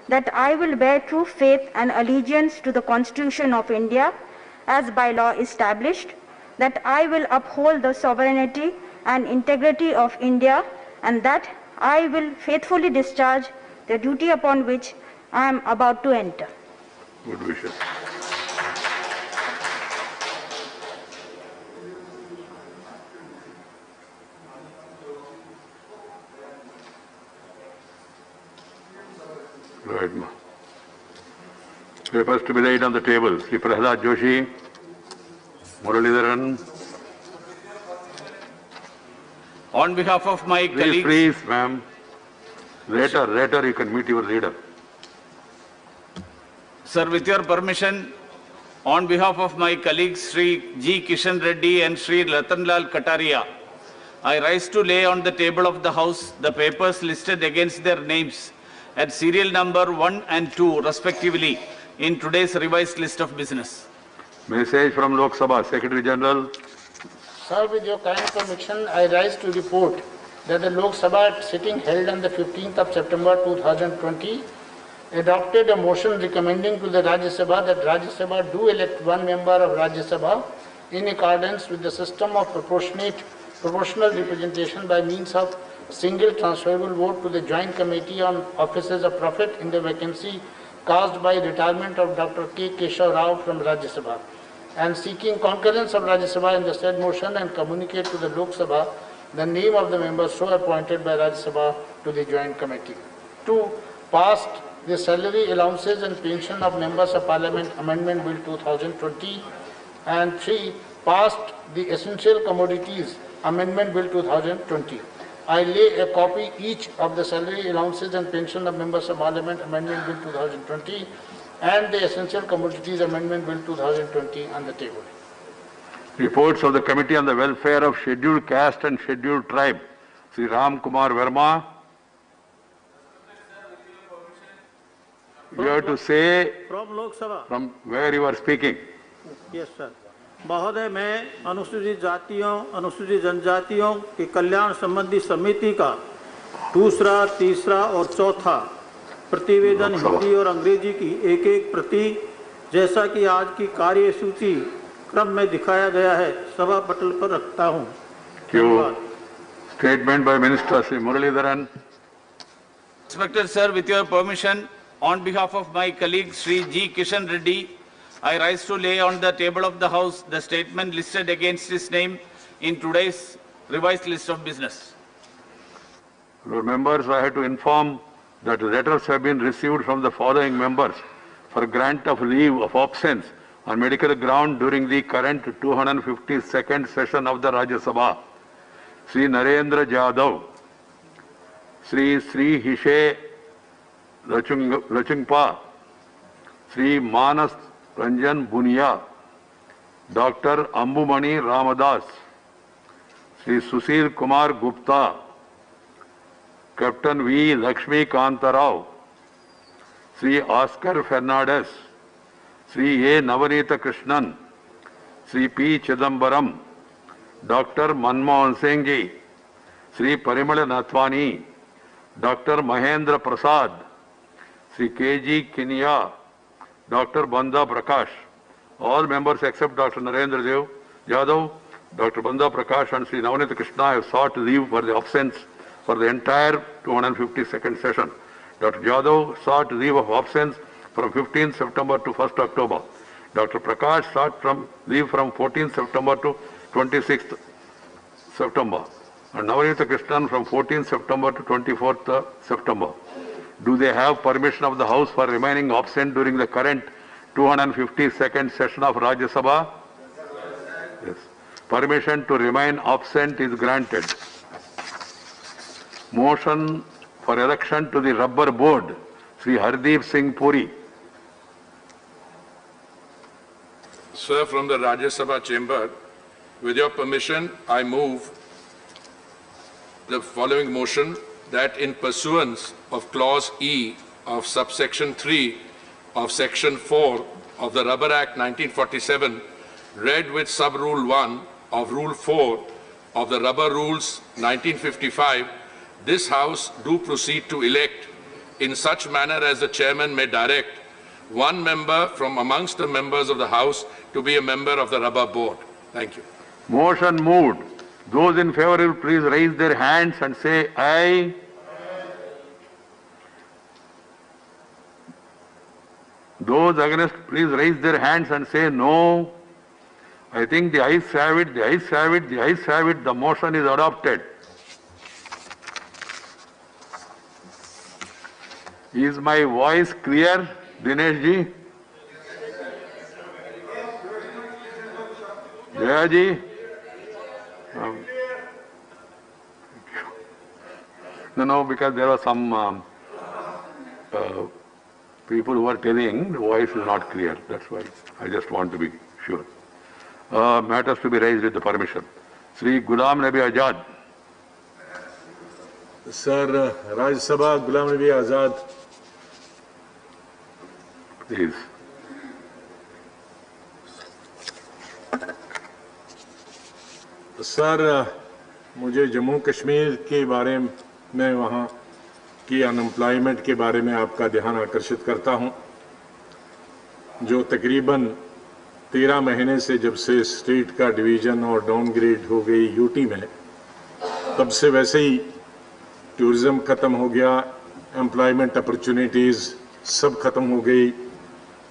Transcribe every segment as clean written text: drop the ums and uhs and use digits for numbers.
that I will bear true faith and allegiance to the Constitution of India as by law established, that I will uphold the sovereignty and integrity of India, and that I will faithfully discharge the duty upon which I am about to enter. Good wishes. Right, ma. Papers to be laid on the table. Sri Prahlad Joshi, Muralidharan. On behalf of my colleagues... Please, ma'am. Later you can meet your leader. Sir, with your permission, on behalf of my colleagues Sri G. Kishan Reddy and Sri Ratanlal Kataria, I rise to lay on the table of the House the papers listed against their names at serial number 1 and 2 respectively in today's revised list of business. Message from Lok Sabha, Secretary General. Sir, with your kind permission, I rise to report that the Lok Sabha sitting held on the 15th of September 2020 adopted a motion recommending to the Rajya Sabha that Rajya Sabha do elect one member of Rajya Sabha in accordance with the system of proportional representation by means of single transferable vote to the Joint Committee on Offices of Profit in the vacancy caused by retirement of Dr. K. Keshav Rao from Rajya Sabha, and seeking concurrence of Rajya Sabha in the said motion and communicate to the Lok Sabha the name of the members so appointed by Rajya Sabha to the Joint Committee. 2. Passed the Salary Allowances and Pension of Members of Parliament Amendment Bill 2020, and 3. Passed the Essential Commodities Amendment Bill 2020. I lay a copy each of the Salary Allowances and Pension of Members of Parliament Amendment Bill 2020 and the Essential Commodities Amendment Bill 2020 on the table. Reports of the Committee on the Welfare of Scheduled Caste and Scheduled Tribe. Sri Ram Kumar Verma. You have to say from Lok Sabha. From where you are speaking. Yes, sir. महोदय, मैं अनुसूचित जातियों, अनुसूचित जनजातियों के कल्याण संबंधी समिति का दूसरा, तीसरा और चौथा प्रतिवेदन हिंदी और अंग्रेजी की एक प्रति जैसा कि आज की कार्यसूची क्रम में दिखाया गया है सभा पटल पर रखता हूं। धन्यवाद। Statement by Minister Sri Muralidharan. Respected sir, with your permission, on behalf of my colleague Sri G. Kishan Reddy, I rise to lay on the table of the House the statement listed against his name in today's revised list of business. Lord members, I have to inform that letters have been received from the following members for grant of leave of absence on medical ground during the current 252nd session of the Rajya Sabha. Sri Narendra Jadhav, Sri Hishe Rachungpa, Sri Manas Ranjan Bunia, Dr. Ambumani Ramadas, Sri Sushil Kumar Gupta, Captain V. Lakshmi Kantarao, Sri Oscar Fernandez, Sri A. Navanita Krishnan, Sri P. Chidambaram, Dr. Manmohan Singh Ji, Sri Parimala Nathwani, Dr. Mahendra Prasad, Sri K. G. Kinya, Dr. Banda Prakash. All members except Dr. Narendra Jadhav, Dr. Banda Prakash and Sri Navanita Krishna have sought leave for the absence for the entire 252nd session. Dr. Jadhav sought leave of absence from 15th September to 1st October. Dr. Prakash sought leave from 14th September to 26th September. And Navanita Krishnan from 14th September to 24th September. Do they have permission of the House for remaining absent during the current 252nd session of Rajya Sabha? Yes. Permission to remain absent is granted. Motion for election to the Rubber Board, Sri Hardeep Singh Puri. Sir, from the Rajya Sabha chamber, with your permission, I move the following motion that in pursuance of Clause E of subsection 3 of Section 4 of the Rubber Act 1947, read with Sub-Rule 1 of Rule 4 of the Rubber Rules 1955, this House do proceed to elect in such manner as the chairman may direct one member from amongst the members of the House to be a member of the rubber board. Thank you. Motion moved. Those in favor will please raise their hands and say aye. Those against, please raise their hands and say no. I think the ayes have it, the ayes have it, the ayes have it. The motion is adopted. Is my voice clear, Dinesh ji? Jaya ji? No, because there were some people who are telling the voice is not clear. That's why I just want to be sure. Matters to be raised with the permission. Sri Ghulam Nabi Azad. Sir, Rajya Sabha Ghulam Nabi Azad. Please. Sir, मुझे जम्मू कश्मीर के बारे में वहाँ की unemployment के बारे में आपका ध्यान आकर्षित करता हूँ, जो तकरीबन 13 महीने से जब से स्टेट का डिवीज़न और डाउनग्रेड हो गई यूटी में, तब से वैसे ही टूरिज़्म ख़त्म हो गया, एम्प्लॉयमेंट अपॉर्चुनिटीज़ सब ख़त्म हो गई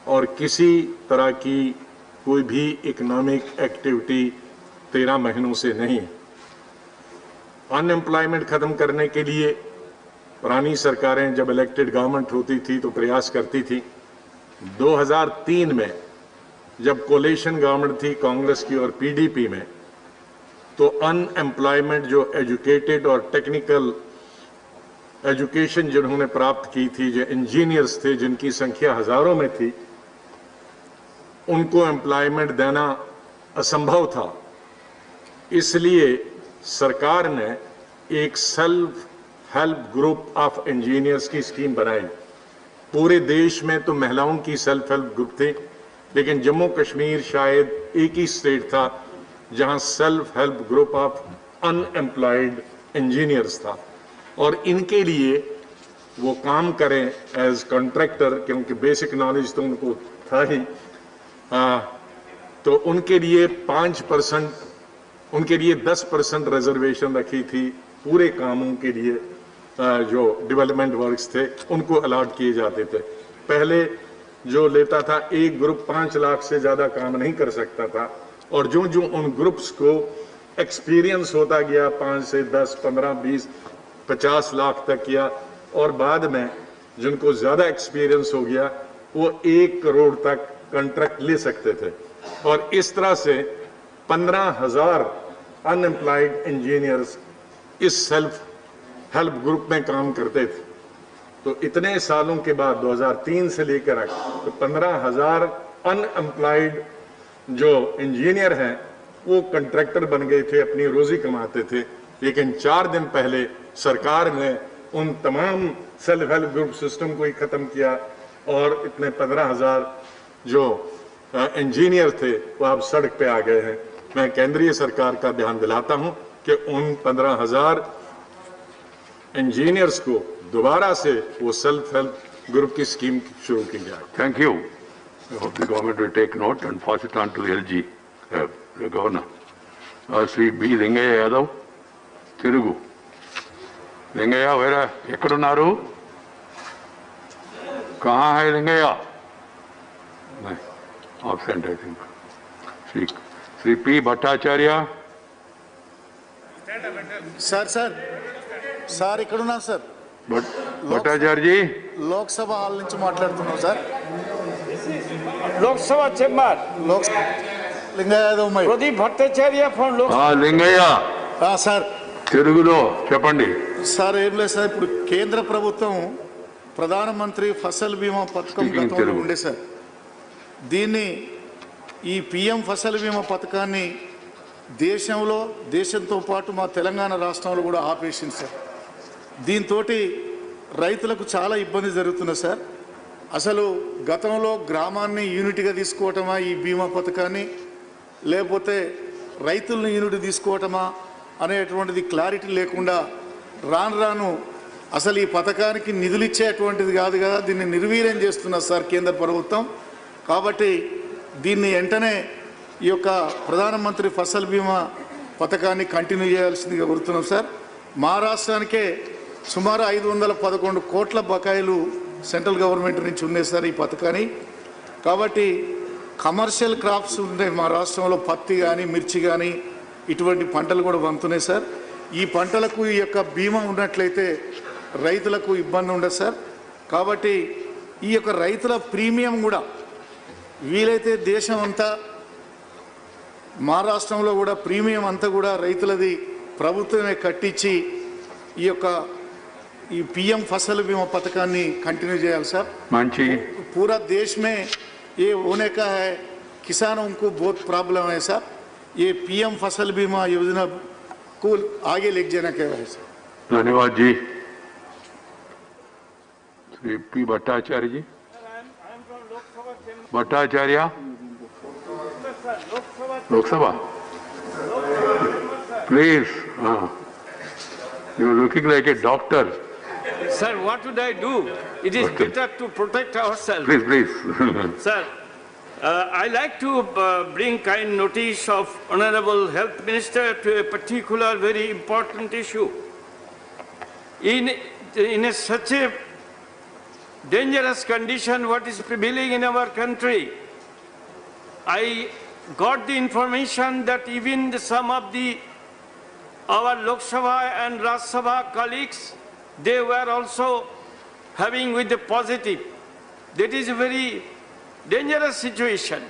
और किसी तरह की कोई भी इकोनॉमिक एक्टिविटी 13 महीनों से नहीं। अनएम्प्लॉयमेंट ख़त्म करने के लिए पुरानी सरकारें जब इलेक्टेड गवर्नमेंट होती थी तो प्रयास करती थी। 2003 में जब कोलिशन गवर्नमेंट थी कांग्रेस की और पीडीपी में, तो अनएम्प्लॉयमेंट जो एजुकेटेड और टेक्निकल एजुकेशन जिन्होंने प्राप्त की थी, जो इंजीनियर्स थे जिनकी संख्या हजारों में थी, उनको एम्प्लॉयमेंट देना असंभव था। इसलिए सरकार ने एक self help group of engineers की स्कीम बनाई। पूरे देश में तो महिलाओं की सेल्फ हेल्प ग्रुप थे, लेकिन जम्मू कश्मीर शायद एक ही स्टेट था जहां self help group of unemployed engineers था और इनके लिए वो काम करें एज कॉन्ट्रैक्टर, क्योंकि बेसिक नॉलेज तो उनको था ही। तो उनके लिए 5%, उनके लिए 10% रिजर्वेशन रखी थी पूरे कामों के लिए। जो डेवलपमेंट वर्क्स थे उनको अलॉट किए जाते थे। पहले जो लेता था एक ग्रुप 5 लाख से ज़्यादा काम नहीं कर सकता था और जो जो उन ग्रुप्स को एक्सपीरियंस होता गया 5 से 10, 15, 20, 50 लाख तक किया और बाद में जिनको ज़्यादा एक्सपीरियंस हो गया वो 1 करोड़ तक कॉन्ट्रैक्ट ले सकते थे। और इस तरह से 15,000 अनएम्प्लॉयड इंजीनियर्स इस सेल्फ हेल्प ग्रुप में काम करते थे। तो इतने सालों के बाद 2003 से लेकर तो 15,000 अनएम्प्लॉयड जो इंजीनियर हैं वो कॉन्ट्रैक्टर बन गए थे, अपनी रोजी कमाते थे। लेकिन 4 दिन पहले सरकार ने उन तमाम सेल्फ हेल्प ग्रुप सिस्टम को ही खत्म किया और इतने 15,000 जो इंजीनियर थे वो अब सड़क पे आ गए हैं। मैं केंद्रीय सरकार का ध्यान दिलाता हूं कि उन 15,000 इंजीनियर्स को दोबारा से वो सेल्फ हेल्प ग्रुप की स्कीम शुरू की जाए। Thank you. I hope the government will take note and pass it on to the LG, the governor. Sri B. Lingaya Yadav, Telugu. Lingaya, where? Ekkadunaru? Kahan hai Lingaya? No, absent I think. Sri P. Bhattacharya. Sir ఇక్కడ ఉన్నాను sir. Bhattacharya ji. Lok Sabha hall నుంచి మాట్లాడుతున్నాం sir. Lok Sabha చెంబర్ Lingaiah Yadav my Pradeep Bhattacharya from Lingaiah sir తెలుగులో చెప్పండి. Sir ఏం లేదు sir, ఇప్పుడు కేంద్ర ప్రభుత్వం ప్రధానమంత్రి ఫసల్ బీమా పథకం గతంలో ఉండే సార్. దీన్ని ఈ పిఎం ఫసల్ బీమా పథకాన్ని దేశంతో పాటు మా తెలంగాణ రాష్ట్రంలో కూడా ఆపేసింది సార్. దీంతో రైతులకు చాలా ఇబ్బంది జరుగుతుంది సార్. అసలు గతంలో గ్రామాన్ని యూనిట్గా తీసుకోవటమా ఈ బీమా పథకాన్ని, లేకపోతే రైతులను యూనిట్ తీసుకోవటమా అనేటువంటిది క్లారిటీ లేకుండా రాను అసలు ఈ పథకానికి నిధులు ఇచ్చేటువంటిది కాదు కదా, దీన్ని నిర్వీర్యం చేస్తున్నారు సార్ కేంద్ర ప్రభుత్వం. కాబట్టి దీన్ని వెంటనే ఈ యొక్క ప్రధానమంత్రి ఫసల్ బీమా పథకాన్ని కంటిన్యూ చేయాల్సిందిగా కోరుతున్నాం సార్. మహారాష్ట్రానికే సుమారు 511 కోట్ల బకాయిలు సెంట్రల్ గవర్నమెంట్ నుంచి ఉన్నాయి సార్ ఈ పథకాన్ని. కాబట్టి కమర్షియల్ క్రాప్స్ ఉన్నాయి మా రాష్ట్రంలో, పత్తి కానీ మిర్చి కానీ ఇటువంటి పంటలు కూడా పండుతున్నాయి సార్. ఈ పంటలకు ఈ యొక్క బీమా ఉన్నట్లయితే రైతులకు ఇబ్బంది ఉండదు సార్. కాబట్టి ఈ యొక్క రైతుల ప్రీమియం కూడా వీలైతే దేశం అంతా, మహారాష్ట్రంలో కూడా ప్రీమియం అంతా కూడా రైతులది ప్రభుత్వమే కట్టించి ఈ पीएम फसल बीमा पथकाన్ని कंटिन्यू చేయాలి సార్. మంచి पूरा देश में ये होने का है, किसानों को बहुत प्रॉब्लम है सर. ये पीएम फसल बीमा योजना को आगे लेके जाना क्या है सर. धन्यवाद जी. Shri P Bhattacharya ji. Bhattacharya Lok Sabha please. You are looking like a doctor. Sir, what would I do? It is better to protect ourselves. Please, please. Sir, I like to bring kind notice of Honorable Health Minister to a particular very important issue. In such a dangerous condition what is prevailing in our country, I got the information that even some of our Lok Sabha and Raj Sabha colleagues, they were also having with the positive. That is a very dangerous situation.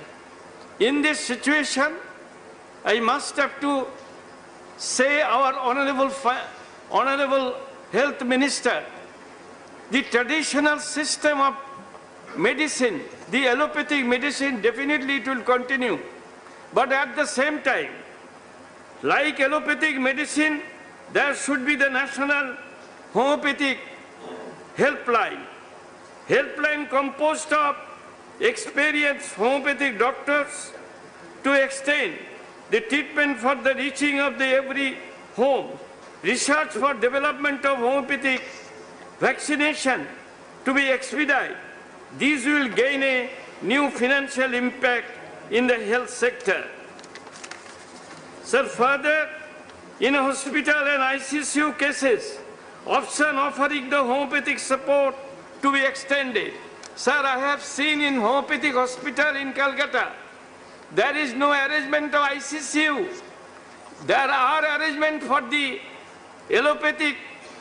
In this situation, I must have to say our honorable Health Minister, the traditional system of medicine, the allopathic medicine, definitely it will continue. But at the same time, like allopathic medicine, there should be the national homeopathic helpline. Helpline composed of experienced homeopathic doctors to extend the treatment for the reaching of the every home. Research for development of homeopathic vaccination to be expedited. These will gain a new financial impact in the health sector. Sir, further, in hospital and ICU cases, option offering the homeopathic support to be extended. Sir, I have seen in homeopathic hospital in Calcutta, there is no arrangement of ICU. There are arrangements for the allopathic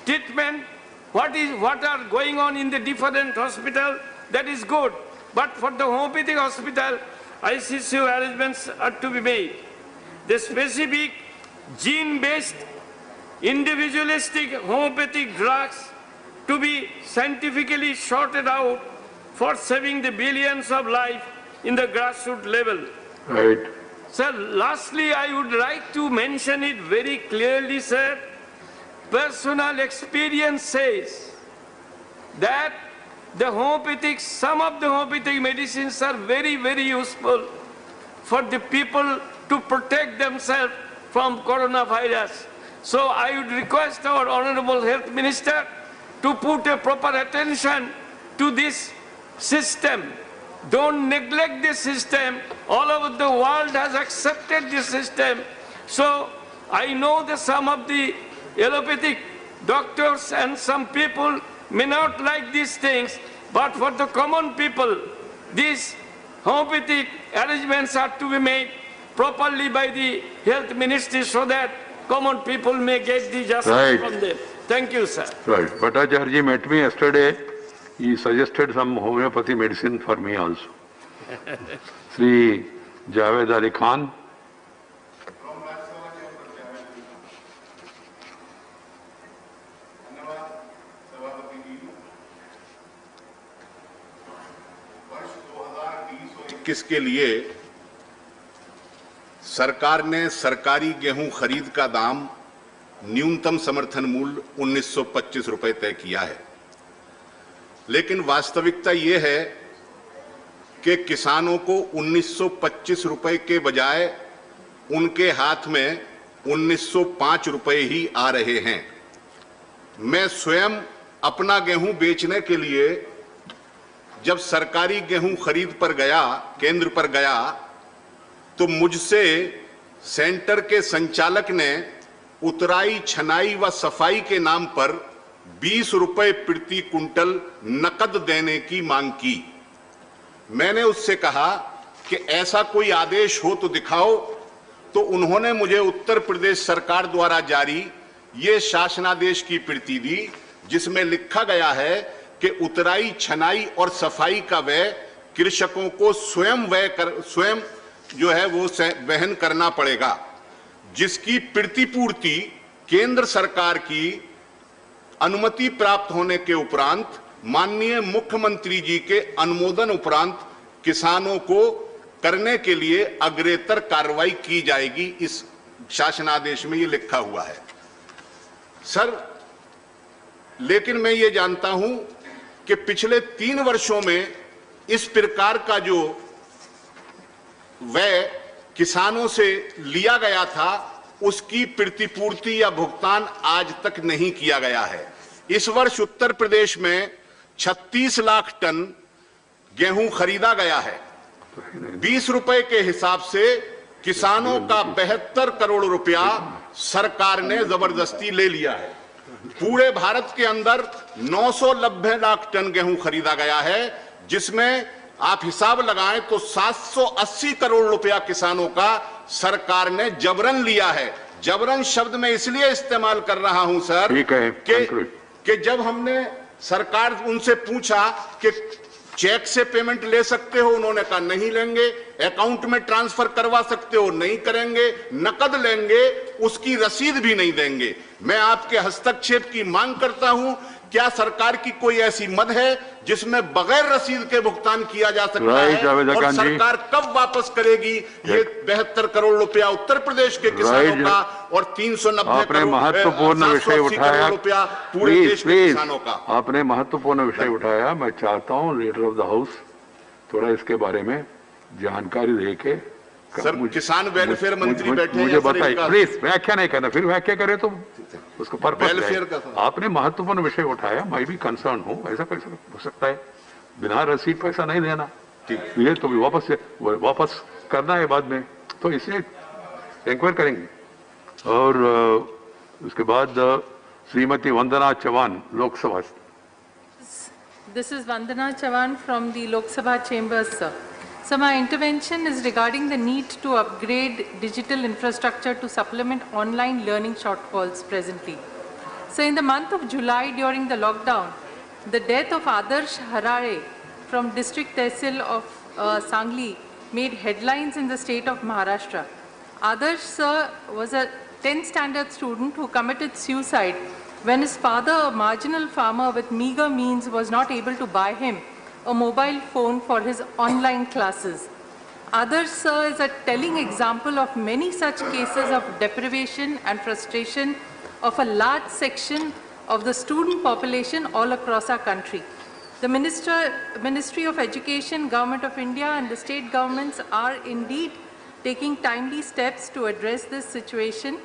treatment. What are going on in the different hospital, that is good. But for the homeopathic hospital, ICU arrangements are to be made. The specific gene-based individualistic homeopathic drugs to be scientifically sorted out for saving the billions of lives in the grassroots level. Right. Sir, lastly, I would like to mention it very clearly, sir. Personal experience says that some of the homeopathic medicines are very, very useful for the people to protect themselves from coronavirus. So I would request our Honorable Health Minister to put a proper attention to this system. Don't neglect this system. All over the world has accepted this system. So I know that some of the allopathic doctors and some people may not like these things, but for the common people, these homeopathic arrangements are to be made properly by the health ministry so that common people may get the justice Right. from them. Thank you, sir. Right. Bhattacharya ji met me yesterday. He suggested some homeopathy medicine for me also. Sri Javed Ali Khan. के लिए सरकार ने सरकारी गेहूं खरीद का दाम न्यूनतम समर्थन मूल्य 1925 रुपए तय किया है, लेकिन वास्तविकता यह है कि किसानों को 1925 रुपए के बजाय उनके हाथ में 1905 रुपए ही आ रहे हैं। मैं स्वयं अपना गेहूं बेचने के लिए जब सरकारी गेहूं खरीद पर गया, केंद्र पर गया, तो मुझसे सेंटर के संचालक ने उतराई, छनाई व सफाई के नाम पर 20 रुपए प्रति कुंटल नकद देने की मांग की। मैंने उससे कहा कि ऐसा कोई आदेश हो तो दिखाओ, तो उन्होंने मुझे उत्तर प्रदेश सरकार द्वारा जारी ये शासनादेश की प्रति दी, जिसमें लिखा गया है कि उतराई, छनाई और सफाई का व्यय कृषकों को स्वयं जो है वो वहन करना पड़ेगा, जिसकी प्रतिपूर्ति केंद्र सरकार की अनुमति प्राप्त होने के उपरांत माननीय मुख्यमंत्री जी के अनुमोदन उपरांत किसानों को करने के लिए अग्रेतर कार्रवाई की जाएगी। इस शासनादेश में ये लिखा हुआ है सर। लेकिन मैं ये जानता हूं कि पिछले 3 वर्षों में इस प्रकार का जो व्यय किसानों से लिया गया था, उसकी प्रतिपूर्ति या भुगतान आज तक नहीं किया गया है। इस वर्ष उत्तर प्रदेश में 36 लाख टन गेहूं खरीदा गया है। 20 रुपए के हिसाब से किसानों का 72 करोड़ रुपया सरकार ने जबरदस्ती ले लिया है। पूरे भारत के अंदर 990 लाख टन गेहूं खरीदा गया है, जिसमें आप हिसाब लगाएं तो 780 करोड़ रुपया किसानों का सरकार ने जबरन लिया है। जबरन शब्द मैं इसलिए इस्तेमाल कर रहा हूं सर कि जब हमने सरकार उनसे पूछा कि चेक से पेमेंट ले सकते हो, उन्होंने कहा नहीं लेंगे। अकाउंट में ट्रांसफर करवा सकते हो, नहीं करेंगे। नकद लेंगे, उसकी रसीद भी नहीं देंगे। मैं आपके हस्तक्षेप की मांग करता हूं, क्या सरकार की कोई ऐसी मद है जिसमें बगैर रसीद के भुगतान किया जा सकता है? और सरकार कब वापस करेगी ये 72 करोड़ रुपया उत्तर प्रदेश के किसानों का और 390 करोड़ महत्वपूर्ण विषय उठाया रुपया पूरे देश के किसानों का? आपने महत्वपूर्ण विषय उठाया। मैं चाहता हूँ लीडर ऑफ द हाउस थोड़ा इसके बारे में जानकारी देके। सर, किसान वेलफेयर मंत्री बैठे हैं, मुझे बताइए प्लीज। व्याख्या नहीं करना, फिर व्याख्या करे तो उसको पर्पस। आपने महत्वपूर्ण विषय उठाया, मैं भी कंसर्न हूँ। ऐसा कैसे हो सकता है बिना रसीद पैसा नहीं देना? ये तो भी वापस करना है बाद में, तो इसलिए इंक्वायर करेंगे। और उसके बाद Shrimati Vandana Chauhan, Lok Sabha. This is Vandana Chavan from the Lok Sabha chambers, sir. So my intervention is regarding the need to upgrade digital infrastructure to supplement online learning shortfalls presently. So in the month of July during the lockdown, the death of Adarsh Harare from district Tehsil of Sangli made headlines in the state of Maharashtra. Adarsh sir was a 10th standard student who committed suicide when his father, a marginal farmer with meager means, was not able to buy him a mobile phone for his online classes. Adarsh sir is a telling example of many such cases of deprivation and frustration of a large section of the student population all across our country. The Ministry of Education, Government of India and the state governments are indeed taking timely steps to address this situation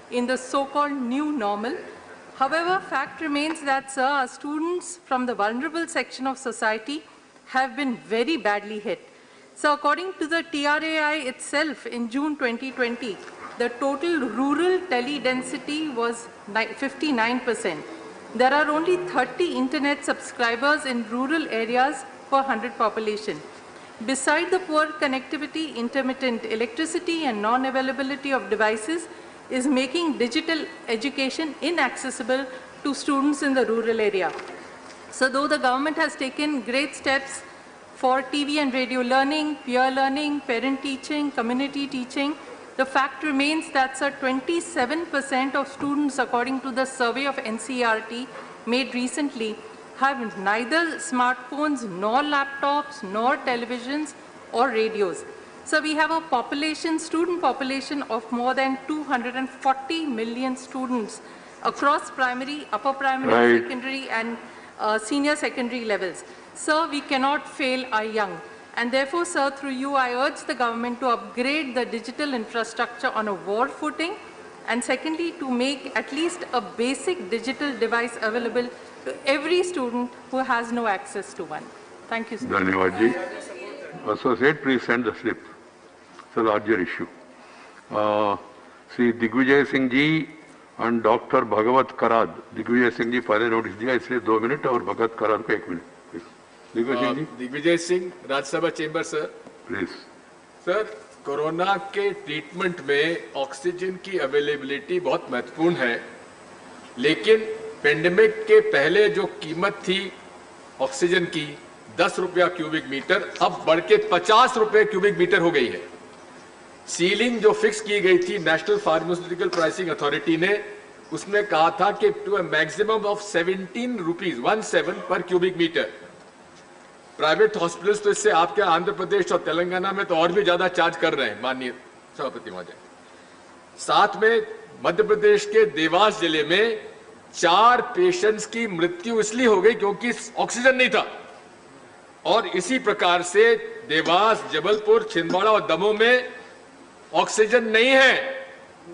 in the so-called new normal. However, fact remains that, sir, our students from the vulnerable section of society have been very badly hit. So according to the TRAI itself, in June 2020, the total rural tele-density was 59%. There are only 30 internet subscribers in rural areas per 100 population. Beside the poor connectivity, intermittent electricity and non-availability of devices is making digital education inaccessible to students in the rural area. So though the government has taken great steps for TV and radio learning, peer learning, parent teaching, community teaching, the fact remains that 27% of students, according to the survey of NCERT made recently, have neither smartphones, nor laptops, nor televisions, or radios. So we have a population, student population of more than 240 million students across primary, upper primary, secondary, and senior secondary levels. Sir, we cannot fail our young. And therefore, sir, through you, I urge the government to upgrade the digital infrastructure on a war footing, and secondly, to make at least a basic digital device available every student who has no access to one. Thank you, sir. धन्यवाद जी. Associate, please send the slip. It's a larger issue. Shri Digvijay Singh ji and Dr. Bhagavat Karad. Digvijay Singh जी पहले notice दिया, इसलिए 2 minute और भगत कराद को 1 minute. Digvijaya Singh ji. Digvijaya Singh, Rajya Sabha chamber sir. Please. Sir, corona के treatment में oxygen की availability बहुत महत्वपूर्ण है, लेकिन पेंडेमिक के पहले जो कीमत थी ऑक्सीजन की 10 रुपया क्यूबिक मीटर, अब बढ़ के 50 रुपए क्यूबिक मीटर हो गई है. सीलिंग जो फिक्स की गई थी नेशनल फार्मास्यूटिकल प्राइसिंग अथॉरिटी ने, उसमें कहा था कि to a maximum of 17 rupees 17 पर क्यूबिक मीटर. प्राइवेट हॉस्पिटल्स तो इससे आपके आंध्र प्रदेश और तेलंगाना में तो और भी ज्यादा चार्ज कर रहे हैं माननीय सभापति महोदय. साथ में मध्य प्रदेश के देवास जिले में 4 पेशेंट्स की मृत्यु इसलिए हो गई क्योंकि ऑक्सीजन नहीं था. और इसी प्रकार से देवास, जबलपुर, छिंदवाड़ा और दमोह में ऑक्सीजन नहीं है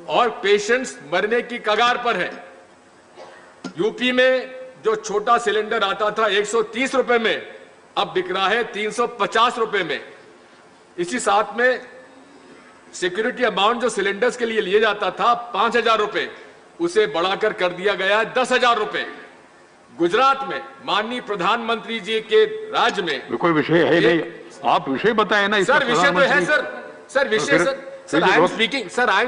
और पेशेंट्स मरने की कगार पर है. यूपी में जो छोटा सिलेंडर आता था 130 रुपए में, अब बिक रहा है 350 रुपए में. इसी साथ में सिक्योरिटी अमाउंट जो सिलेंडर्स के लिए लिए जाता था 5000 रुपए, उसे बढ़ाकर कर दिया गया है 10,000 रुपए. गुजरात में माननीय प्रधानमंत्री जी के राज्य में कोई विषय है नहीं, आप विषय बताएं ना. सर विषय तो है सर विषय sir I am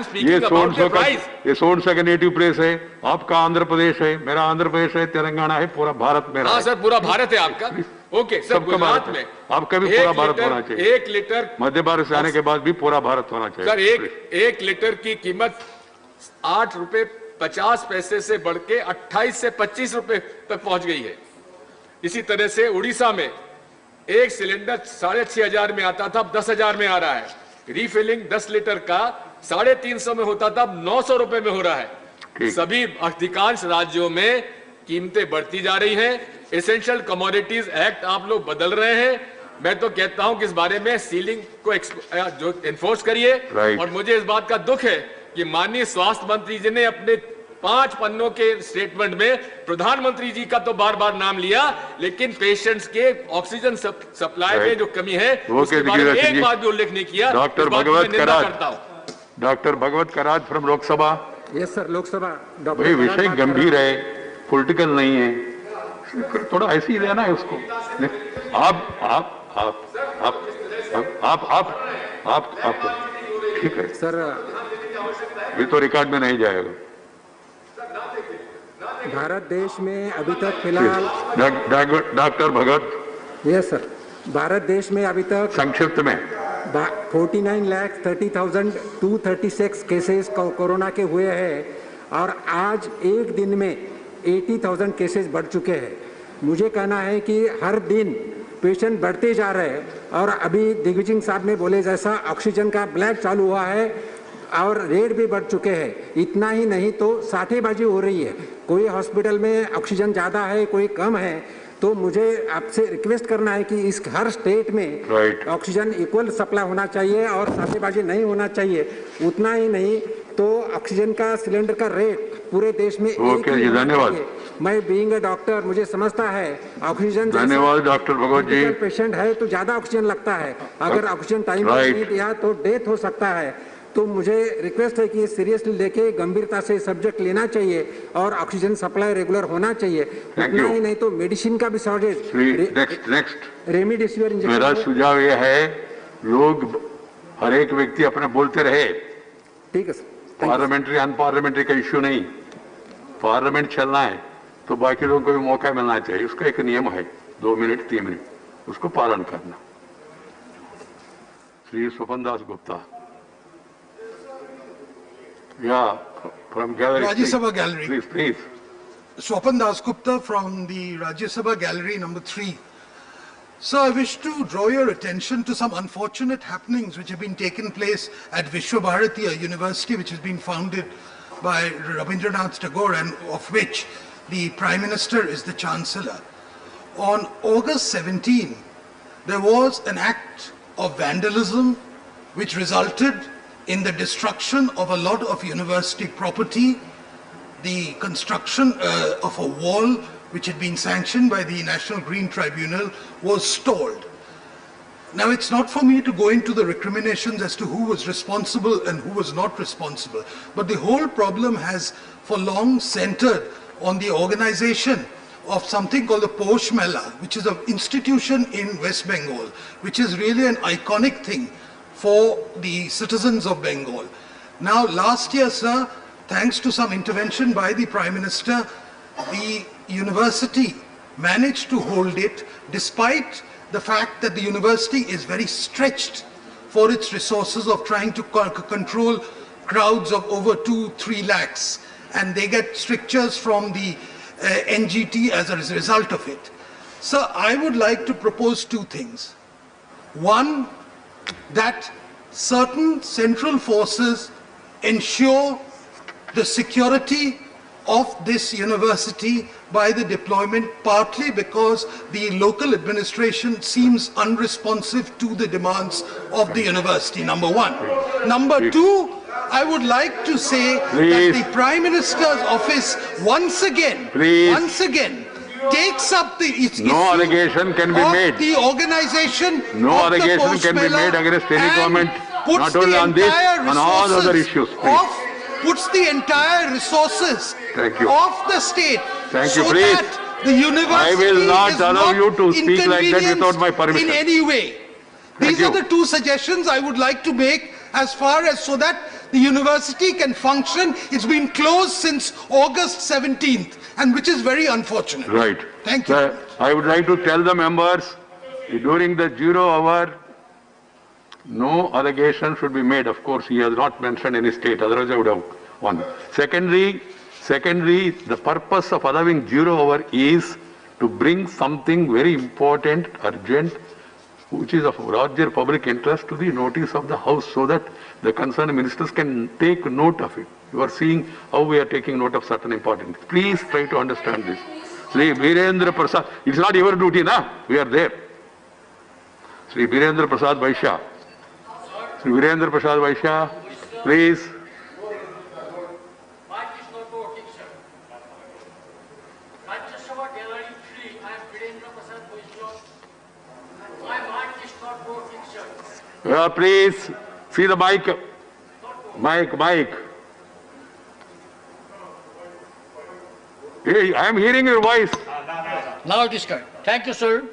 speaking about the price. ये सोन सा नेटिव प्लेस है आपका, आंध्र प्रदेश है, मेरा आंध्र प्रदेश है, तेलंगाना है, पूरा भारत मेरा. हाँ सर, पूरा भारत है आपका. ओके सर, गुजरात में आपका भी पूरा भारत होना चाहिए. 1 लीटर मध्य भारत से आने के बाद भी पूरा भारत होना चाहिए. सर, एक लीटर की कीमत 8 रुपए 50 पैसे से बढ़ के 28 से 25 रुपए तक पहुंच गई है. इसी तरह से उड़ीसा में एक सिलेंडर 6,500 में आता था, अब 10,000 में आ रहा है. रीफिलिंग 10 लीटर का 350 में होता था, अब 900 रुपए में हो रहा है. सभी अधिकांश राज्यों में कीमतें बढ़ती जा रही हैं. एसेंशियल कमोडिटीज एक्ट आप लोग बदल रहे हैं. मैं तो कहता हूं कि इस बारे में सीलिंग को जो एनफोर्स करिए. और मुझे इस बात का दुख है कि माननीय स्वास्थ्य मंत्री जी ने अपने 5 पन्नों के स्टेटमेंट में प्रधानमंत्री जी का तो बार बार नाम लिया, लेकिन पेशेंट्स के ऑक्सीजन सप्लाई में जो कमी है उसके बारे में एक बात भी उल्लेख नहीं किया. Doctor Bhagwat Karad from Lok Sabha. Yes sir, Lok Sabha. भाई विषय गंभीर है, पॉलिटिकल नहीं है, थोड़ा ऐसे ही लेना है उसको. आप ठीक है सर, ये तो रिकॉर्ड में नहीं जाएगा. भारत देश में अभी तक फिलहाल डॉक्टर भगत. यस सर, भारत देश में अभी तक संक्षिप्त में 49,30,236 केसेस कोरोना के हुए हैं और आज एक दिन में 80,000 केसेस बढ़ चुके हैं. मुझे कहना है कि हर दिन पेशेंट बढ़ते जा रहे हैं और अभी दिग्विजय साहब ने बोले जैसा ऑक्सीजन का ब्लैक चालू हुआ है और रेट भी बढ़ चुके हैं. इतना ही नहीं तो साठेबाजी हो रही है. कोई हॉस्पिटल में ऑक्सीजन ज़्यादा है, कोई कम है. तो मुझे आपसे रिक्वेस्ट करना है कि इस हर स्टेट में ऑक्सीजन इक्वल सप्लाई होना चाहिए और साठेबाजी नहीं होना चाहिए. उतना ही नहीं तो ऑक्सीजन का सिलेंडर का रेट पूरे देश में धन्यवाद. मैं बीइंग अ डॉक्टर मुझे समझता है ऑक्सीजन. धन्यवाद डॉक्टर भगवत जी. पेशेंट है तो ज़्यादा ऑक्सीजन लगता है, अगर ऑक्सीजन टाइम पर नहीं दिया तो डेथ हो सकता है. तो मुझे रिक्वेस्ट है कि सीरियसली लेके गंभीरता से सब्जेक्ट लेना चाहिए और ऑक्सीजन सप्लाई रेगुलर होना चाहिए. उतना ही नहीं तो मेडिसिन का भी शॉर्टेज. Next remdesivir injection. मेरा सुझाव यह है, लोग हर एक व्यक्ति अपने बोलते रहे. ठीक है सर. पार्लियामेंट्री अनपार्लियामेंट्री का इश्यू नहीं, पार्लियामेंट चलना है तो बाकी लोगों को भी मौका मिलना चाहिए. उसका एक नियम है 2 मिनट 3 मिनट, उसको पालन करना. Shri Swapan Das Gupta. Yeah, from gallery. Rajya Sabha gallery. Please. Swapan Das Gupta from the Rajya Sabha gallery number 3. So I wish to draw your attention to some unfortunate happenings which have been taken place at Vishwabharati, a university which has been founded by Rabindranath Tagore and of which the Prime Minister is the Chancellor. On August 17, there was an act of vandalism which resulted in the destruction of a lot of university property, the construction of a wall which had been sanctioned by the National Green Tribunal, was stalled. Now, it's not for me to go into the recriminations as to who was responsible and who was not responsible, but the whole problem has for long centered on the organization of something called the Posh Mela, which is an institution in West Bengal, which is really an iconic thing for the citizens of Bengal. Now, last year, sir, thanks to some intervention by the Prime Minister, the university managed to hold it despite the fact that the university is very stretched for its resources of trying to control crowds of over 2-3 lakhs, and they get strictures from the NGT as a result of it. So I would like to propose two things. One, that certain central forces ensure the security of this university by the deployment, partly because the local administration seems unresponsive to the demands of the university, number one. Number two, I would like to say that the Prime Minister's office once again takes up the issue allegation can be made. The organization No allegation can be made against any government, not only on this, on all other issues. Puts the entire resources Thank you. of the state. Thank you, so please. that the university I will not is allow you to speak like that inconvenienced without my permission. in any way. These are the two suggestions I would like to make as far as so that the university can function. It's been closed since August 17th, and which is very unfortunate. Right. Thank you. I would like to tell the members, during the 0 hour, no allegation should be made. Of course, he has not mentioned any state, otherwise I would have won. Secondly, the purpose of allowing 0 hour is to bring something very important, urgent, which is of larger public interest to the notice of the House, so that the concerned ministers can take note of it. You are seeing how we are taking note of certain important. Please try to understand this. Sri Birendra Prasad, it's not your duty, na? We are there. Sri Birendra Prasad Vaishya. Sri Virendra Prasad Vaishya, please. Please, see the mic. Mic. Hey, I am hearing your voice. Now it is correct. Thank you, sir.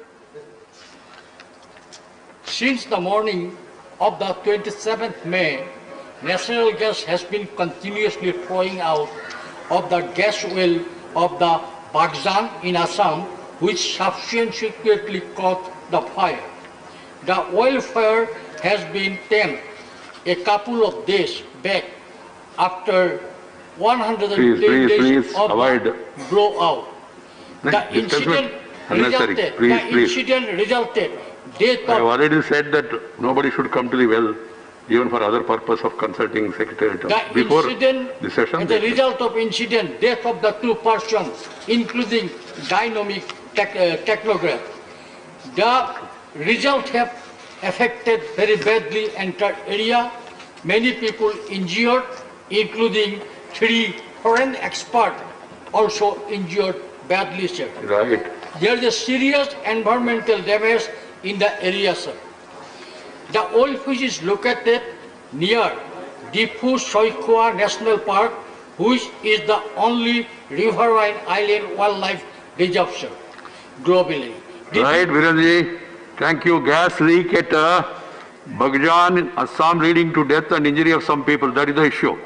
Since the morning of the 27th May, national gas has been continuously flowing out of the gas well of the Bagjan in Assam, which subsequently caught the fire. The oil fire has been tamed a couple of days back after 110 days of the blowout. The incident resulted death of... I have already said that nobody should come to the well, even for other purpose of consulting Secretariat. Before the session, the result of incident, death of the 2 persons, including dynamic technograph. The result have affected very badly entire area. Many people injured, including 3 foreign experts also injured badly, sir. Right. There is a serious environmental damage in the area, sir. The oil which is located near Difu Soikhwa National Park, which is the only riverine island wildlife reserve, sir, globally. Right, Virenji. Thank you. Gas leak at Bagjan, Assam, leading to death and injury of some people. That is the issue.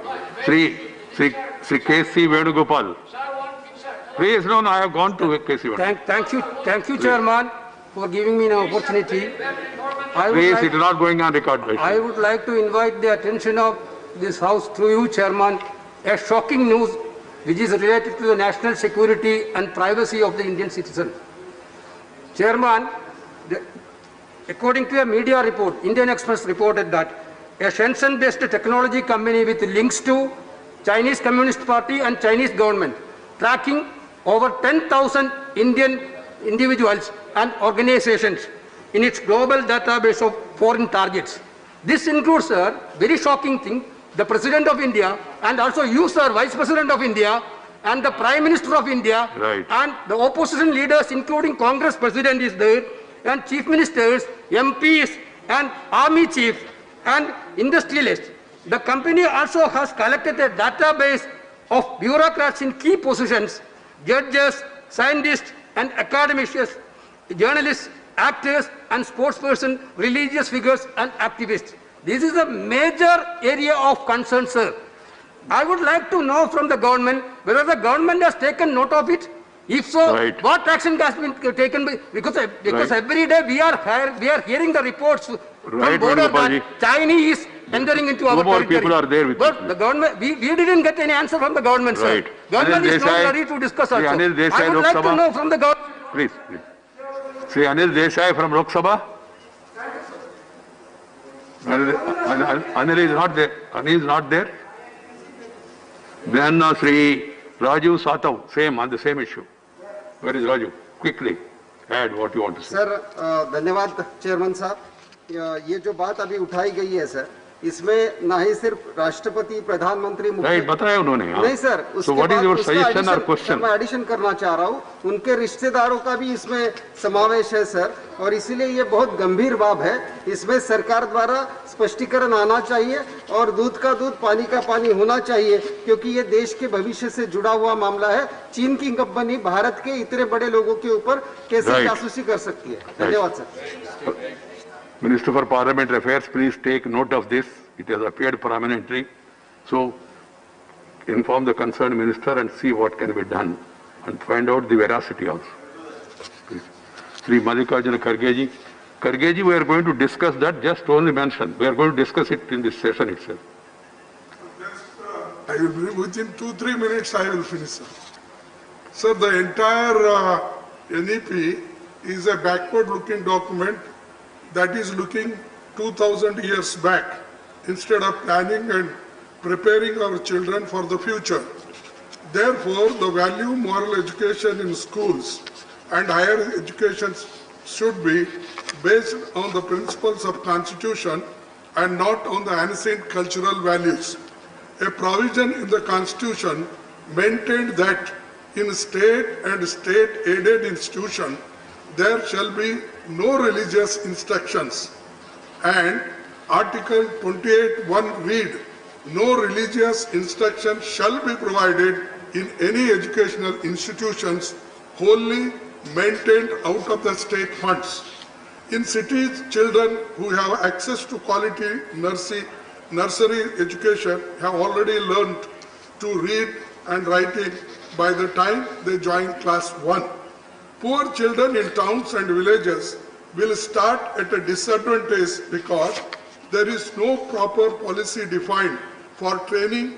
Sri K.C. Venugopal. Please, no, I have gone to K.C. Venugopal. Thank you, Chairman, for giving me an opportunity. Please, it is not going on record. I would like to invite the attention of this House through you, Chairman, a shocking news which is related to the national security and privacy of the Indian citizen. Chairman, according to a media report, Indian Express reported that a Shenzhen-based technology company with links to Chinese Communist Party and Chinese government, tracking over 10,000 Indian individuals and organizations in its global database of foreign targets. This includes, sir, very shocking thing, the President of India and also you, sir, Vice President of India, and the Prime Minister of India, Right. and the opposition leaders, including Congress President is there, and Chief Ministers, MPs, and Army Chiefs, and industrialists. The company also has collected a database of bureaucrats in key positions, judges, scientists, and academicians, journalists, actors, and sportspersons, religious figures, and activists. This is a major area of concern, sir. I would like to know from the government whether the government has taken note of it. If so, Right. what action has been taken? Because Right. every day we are hearing the reports from Right, border Venugopalji. that Chinese entering into our Two more territory. people are there with But you. the government, we didn't get any answer from the government, sir. Right. Government Anil is not Desai- ready to discuss Shri also. Anil Desai, I would Lok like to Sabha. know from the government. Please, please. Sri Anil Desai from Lok Sabha. Anil is not there. Anil is not there. Then Sri Raju Satav, same, on the same issue. Where is Raju? Quickly, add what you want to say. Sir धन्यवाद chairman साहब। ये जो बात अभी उठाई गई है sir, इसमें ना ही सिर्फ राष्ट्रपति, प्रधानमंत्री, Right, बताया उन्होंने। हाँ। नहीं सर, So उसके what is बाद your उसका suggestion or addition- question? Sir, मैं एडिशन करना चाह रहा हूँ, उनके रिश्तेदारों का भी इसमें समावेश है सर, और इसीलिए ये बहुत गंभीर बात है। इसमें सरकार द्वारा स्पष्टीकरण आना चाहिए और दूध का दूध, पानी का पानी होना चाहिए, क्योंकि ये देश के भविष्य से जुड़ा हुआ मामला है। चीन की कंपनी भारत के इतने बड़े लोगों के ऊपर कैसे Right. जासूसी कर सकती है? धन्यवाद sir. Minister for Parliamentary Affairs, please take note of this. It has appeared prominently. So inform the concerned minister and see what can be done and find out the veracity also. Please. Sri Mallikarjuna Kharge ji. Kharge ji, we are going to discuss that, just only mention. We are going to discuss it in this session itself. I will be within 2-3 minutes I will finish, sir. Sir, the entire NEP is a backward-looking document that is looking 2,000 years back instead of planning and preparing our children for the future. Therefore, the value moral education in schools and higher education should be based on the principles of Constitution and not on the ancient cultural values. A provision in the Constitution maintained that in state and state-aided institution there shall be no religious instructions, and Article 28(1) read, no religious instruction shall be provided in any educational institutions wholly maintained out of the state funds. In cities, children who have access to quality nursery education have already learned to read and writing by the time they join class 1. Poor children in towns and villages will start at a disadvantage because there is no proper policy defined for training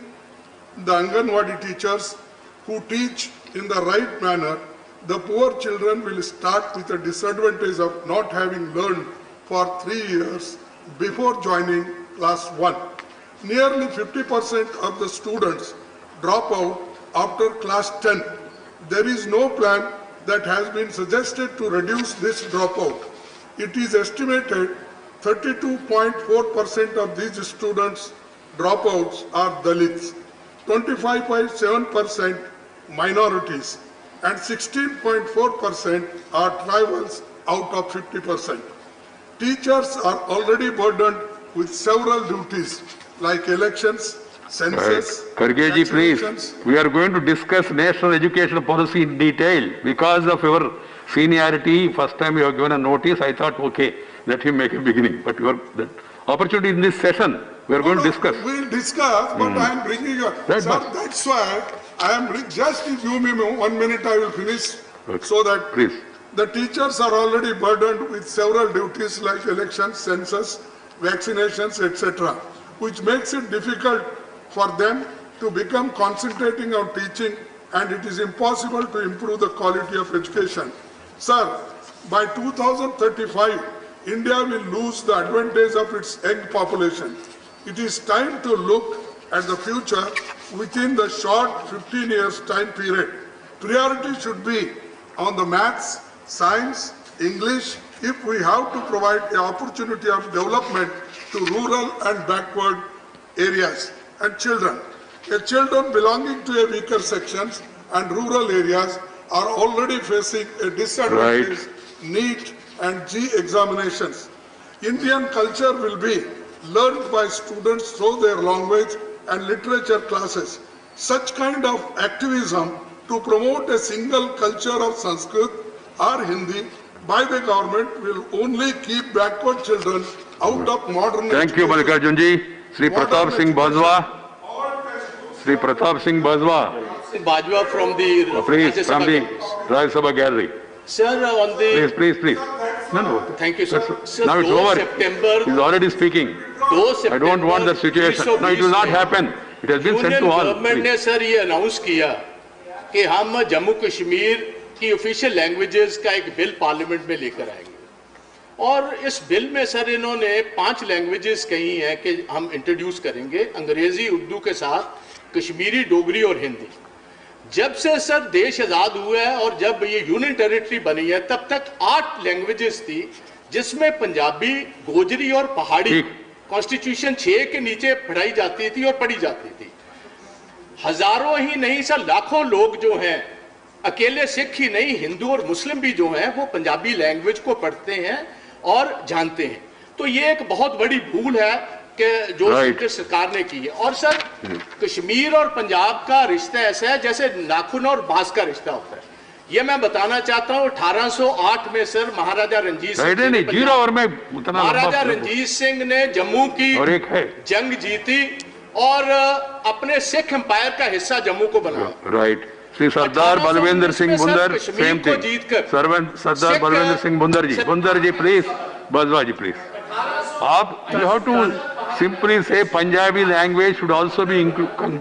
the Anganwadi teachers who teach in the right manner. The poor children will start with a disadvantage of not having learned for 3 years before joining class 1. Nearly 50% of the students drop out after class 10. There is no plan that has been suggested to reduce this dropout. It is estimated 32.4% of these students dropouts are Dalits, 25.7% minorities, and 16.4% are tribals out of 50%. Teachers are already burdened with several duties like elections, census, Kharge ji, please. vaccinations. We are going to discuss national education policy in detail. Because of your seniority, first time you have given a notice, I thought, okay, let him make a beginning. But your the opportunity in this session, we are going to discuss. We'll discuss, but I am bringing a, Right, sir, but- that's why I am, just if you give me 1 minute, I will finish. So that Please. the teachers are already burdened with several duties like elections, census, vaccinations, etc., which makes it difficult for them to become concentrating on teaching, and it is impossible to improve the quality of education. Sir, by 2035, India will lose the advantage of its young population. It is time to look at the future within the short 15 years time period. Priority should be on the maths, science, English, if we have to provide the opportunity of development to rural and backward areas and children. Children belonging to a weaker sections and rural areas are already facing a disadvantage NEET and G examinations. Indian culture will be learned by students through their language and literature classes. Such kind of activism to promote a single culture of Sanskrit or Hindi by the government will only keep backward children out of modern Thank you, Mallikarjun ji. Shri Pratap Singh Bajwa. Shri Pratap Singh Bajwa. Bajwa from the Please, from the Rajya Sabha gallery. Sir, on the... Please. No. Thank you, sir. Sir, Now it's over. September, He's already speaking. I don't want the situation. No, it will not happen. It has been sent to all. Government ने sir ये announce किया कि हम जम्मू कश्मीर की official languages का एक bill parliament में लेकर आएंगे, और इस बिल में सर इन्होंने 5 लैंग्वेजेस कही हैं कि हम इंट्रोड्यूस करेंगे, अंग्रेजी, उर्दू के साथ कश्मीरी, डोगरी और हिंदी। जब से सर देश आज़ाद हुआ है और जब ये यूनियन टेरिटरी बनी है तब तक 8 लैंग्वेजेस थी, जिसमें पंजाबी, गोजरी और पहाड़ी कॉन्स्टिट्यूशन 6 के नीचे पढ़ाई जाती थी और पढ़ी जाती थी। हजारों ही नहीं सर लाखों लोग जो हैं, अकेले सिख ही नहीं हिंदू और मुस्लिम भी जो हैं वो पंजाबी लैंग्वेज को पढ़ते हैं और जानते हैं। तो ये एक बहुत बड़ी भूल है कि जो सरकार ने की है। और सर कश्मीर और पंजाब का रिश्ता ऐसा है जैसे नाखून और बांस का रिश्ता होता है। ये मैं बताना चाहता हूँ 1808 में सर महाराजा रंजीत सिंह ने जम्मू की जंग जीती और अपने सिख एम्पायर का हिस्सा जम्मू को बनाया। Right. Shri Sardar Balwinder Singh Bundar, same thing. Sardar Balwinder Singh Bundar ji please, Bajwa ji please. आप you have to simply say Punjabi language should also be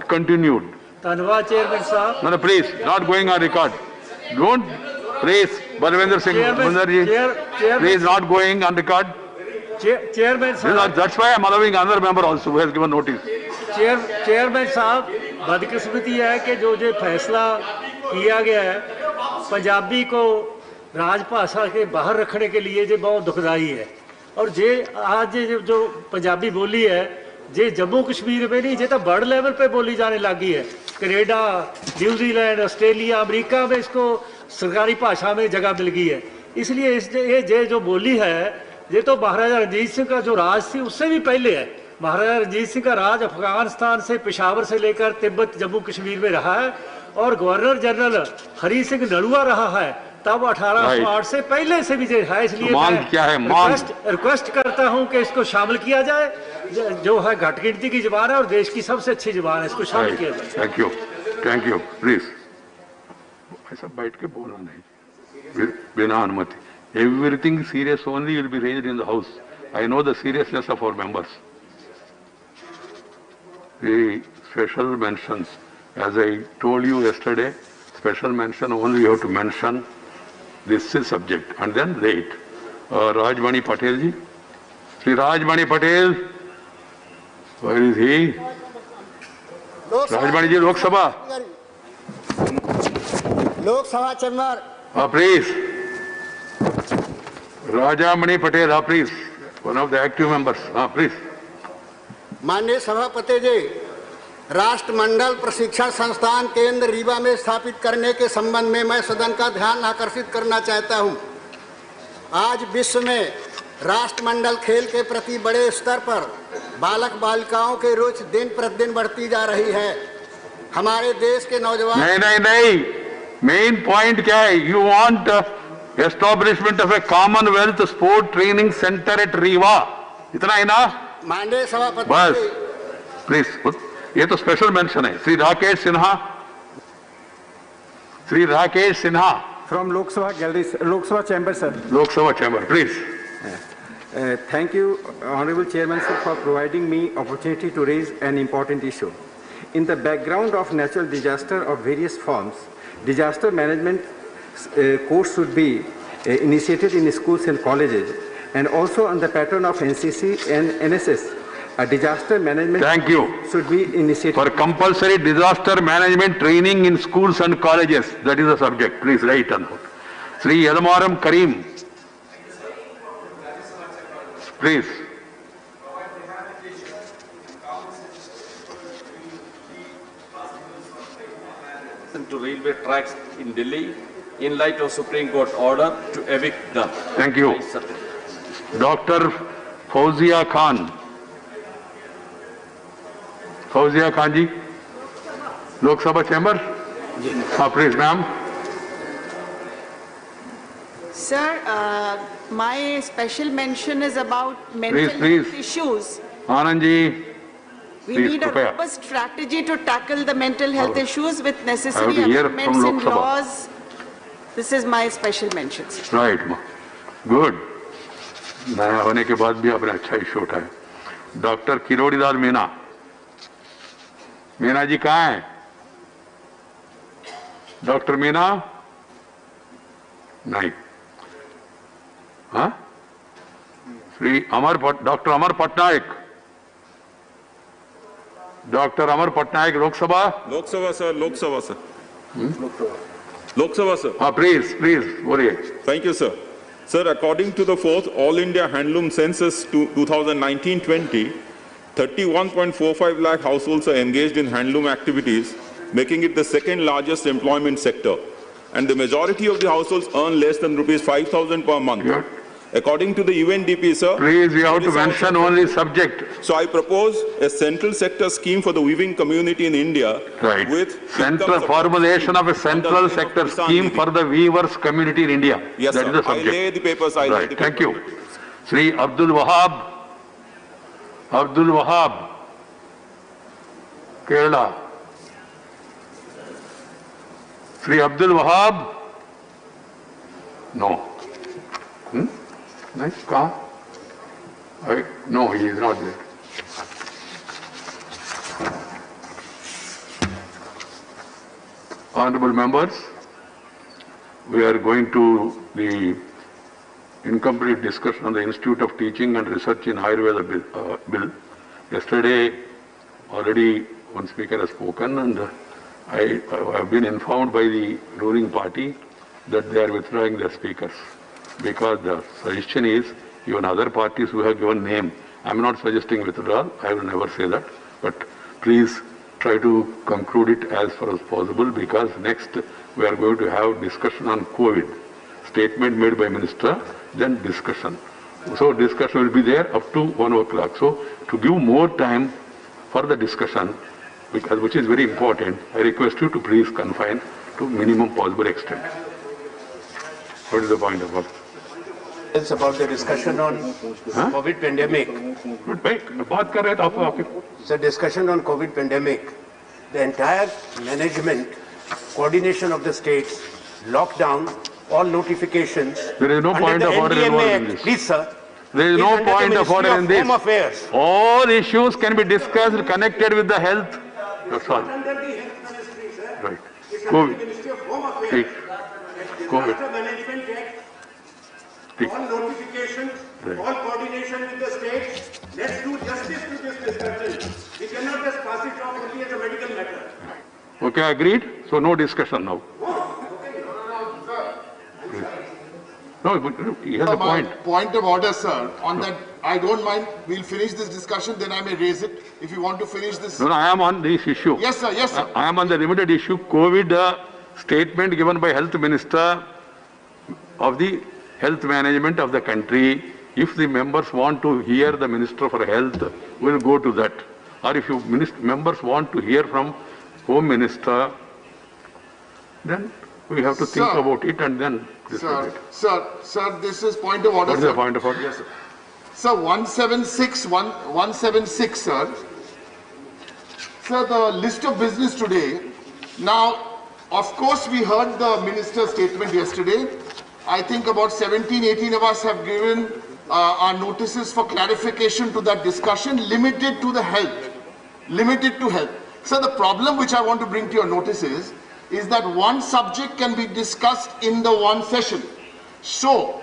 continued. धन्यवाद चेयरमैन साहब। No, please, not going on record. Don't praise Balwinder Singh Bundar ji. Please, not going on record. Chairman साहब, that's why I am allowing another member also who has given notice. Chairman साहब, बदकिस्मती है कि जो फैसला किया गया है पंजाबी को राजभाषा के बाहर रखने के लिए जो बहुत दुखदाई है, और जे आज जो पंजाबी बोली है जे जम्मू कश्मीर में नहीं, जे तो बर्ड लेवल पे बोली जाने लगी है। कनाडा, न्यूजीलैंड, ऑस्ट्रेलिया, अमेरिका में इसको सरकारी भाषा में जगह मिल गई है। इसलिए ये जो बोली है ये तो महाराजा रंजीत सिंह का जो राज थी उससे भी पहले है। महाराजा रंजीत सिंह का राज अफगानिस्तान से, पेशावर से लेकर तिब्बत, जम्मू कश्मीर में रहा है, और गवर्नर जनरल हरी सिंह नलुआ रहा है तब 1808 से पहले से भी है। इसलिए मैं रिक्वेस्ट करता हूं कि इसको शामिल किया जाए, जो है घट गिनती की जुबान है और देश की सबसे अच्छी जुबान है, इसको शामिल किया जाए। Thank you please. ऐसा बैठ के बोलना नहीं बिना अनुमति। Everything serious only will be raised in the house. I know the seriousness of our members. The special mentions, as I told you yesterday, special mention only you have to mention this is subject and then rate. Rajmani Patel ji, Sri Rajmani Patel, where is he? Rajmani ji, Lok Sabha. Lok Sabha chamber. Please. Rajamani Patel, please. One of the active members. Please. माननीय सभापति जी, राष्ट्रमंडल प्रशिक्षण संस्थान केंद्र रीवा में स्थापित करने के संबंध में मैं सदन का ध्यान आकर्षित करना चाहता हूं। आज विश्व में राष्ट्रमंडल खेल के प्रति बड़े स्तर पर बालक बालिकाओं की रुचि दिन प्रतिदिन बढ़ती जा रही है। हमारे देश के नौजवान नहीं, मेन पॉइंट क्या है? You want establishment of A Commonwealth sport training centre at Rewa, इतना ही ना? माननीय सभापति बस प्लीज, ये तो स्पेशल मेंशन है। Shri Rakesh Sinha from Lok Sabha gallery, Lok Sabha chamber sir. Lok Sabha chamber please. Thank you, Honorable Chairman sir, for providing me opportunity to raise an important issue. In the background of natural disaster of various forms, disaster management course should be initiated in schools and colleges, and also on the pattern of NCC and NSS, a disaster management should be initiated. For compulsory disaster management training in schools and colleges, that is the subject. Please write on. Sri Yadamaram Karim, please. to railway tracks in Delhi in light of Supreme Court order to evict them. Thank you. Dr. Fauzia Khan. Fauzia Khan ji, Lok Sabha Chamber. Please, ma'am. Sir, my special mention is about mental health issues. Anand ji. We Please, need a prepare. robust strategy to tackle the mental health issues with I necessary have to hear amendments from in Lok Sabha. laws. This is my special mention, sir. Right, ma. Good. नया होने के बाद भी आपने अच्छा issue उठाया. Doctor Kirodilal Meena. Meena ji कहाँ हैं? डॉक्टर मीना? नहीं. हाँ? Doctor Amar Patnaik. Doctor Amar Patnaik Lok Sabha. Lok Sabha sir. Lok Sabha sir. Lok Sabha sir. हाँ, प्लीज बोलिए. Thank you, sir. Sir, according to the 4th All India Handloom Census 2019-20, 31.45 lakh households are engaged in handloom activities, making it the second largest employment sector. And the majority of the households earn less than rupees 5,000 per month. Yeah. According to the UNDP, sir. Please, you have to mention only subject. So I propose a central sector scheme for the weaving community in India. Right. With Central formulation of a central sector scheme for the weavers community in India. Yes, that sir. is the subject. I lay the papers. I lay Right. the Thank papers. you. Sri Abdul Wahab. Abdul Wahab. Kerala. Sri Abdul Wahab. No. Nice. No, he is not there. Honorable members, we are going to the incomplete discussion on the Institute of Teaching and Research in Ayurveda bill. Yesterday, already one speaker has spoken, and I have been informed by the ruling party that they are withdrawing their speakers, because the suggestion is even other parties who have given name. I am not suggesting withdrawal, I will never say that, but please try to conclude it as far as possible, because next we are going to have discussion on COVID. Statement made by minister, then discussion. So discussion will be there up to 1 o'clock. So to give more time for the discussion, which is very important, I request you to please confine to minimum possible extent. What is the point of all? It's about the discussion on COVID pandemic. बात कर रहे थे आप. So discussion on COVID pandemic, the entire management, coordination of the states, lockdown, all notifications. There is no point of order involved in this. Please, sir. There is no point of order in this. Home Affairs. All issues can be discussed connected with the health. That's all. Right. COVID. Take. COVID. All notifications, all coordination with the states. Let's do justice to this discussion. We cannot just pass it off only as a medical matter. Okay, agreed? So no discussion now. No, he has a point. Point of order, sir. On that, I don't mind. We'll finish this discussion, then I may raise it. If you want to finish this. No, I am on this issue. Yes, sir. Yes, sir. I am on the limited issue. COVID statement given by Health Minister of the health management of the country. If the members want to hear the Minister for Health, we'll go to that. Or if you members want to hear from Home Minister, then we have to think about it and then discuss it. Sir, this is point of order. What is the point of order? Yes, sir. Sir, 176, sir. Sir, the list of business today. Now, of course, we heard the minister's statement yesterday. I think about 17, 18 of us have given our notices for clarification to that discussion, limited to the health. Limited to health. So the problem which I want to bring to your notice is that one subject can be discussed in the one session. So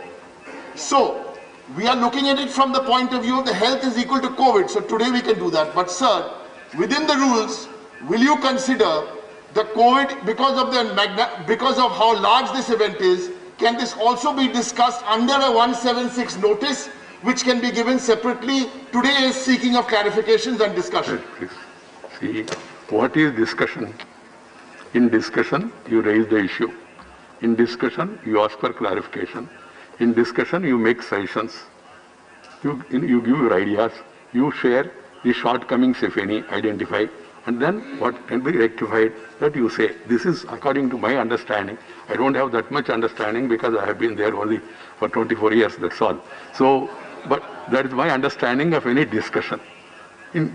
we are looking at it from the point of view of the health is equal to COVID. So today we can do that. But sir, within the rules, will you consider the COVID, because of how large this event is, can this also be discussed under a 176 notice, which can be given separately? Today is seeking of clarifications and discussion. See, what is discussion? In discussion, you raise the issue. In discussion, you ask for clarification. In discussion, you make suggestions. You give your ideas. You share the shortcomings, if any, identify. And then what can be rectified, that you say. This is according to my understanding. I don't have that much understanding because I have been there only for 24 years, that's all. So, but that is my understanding of any discussion.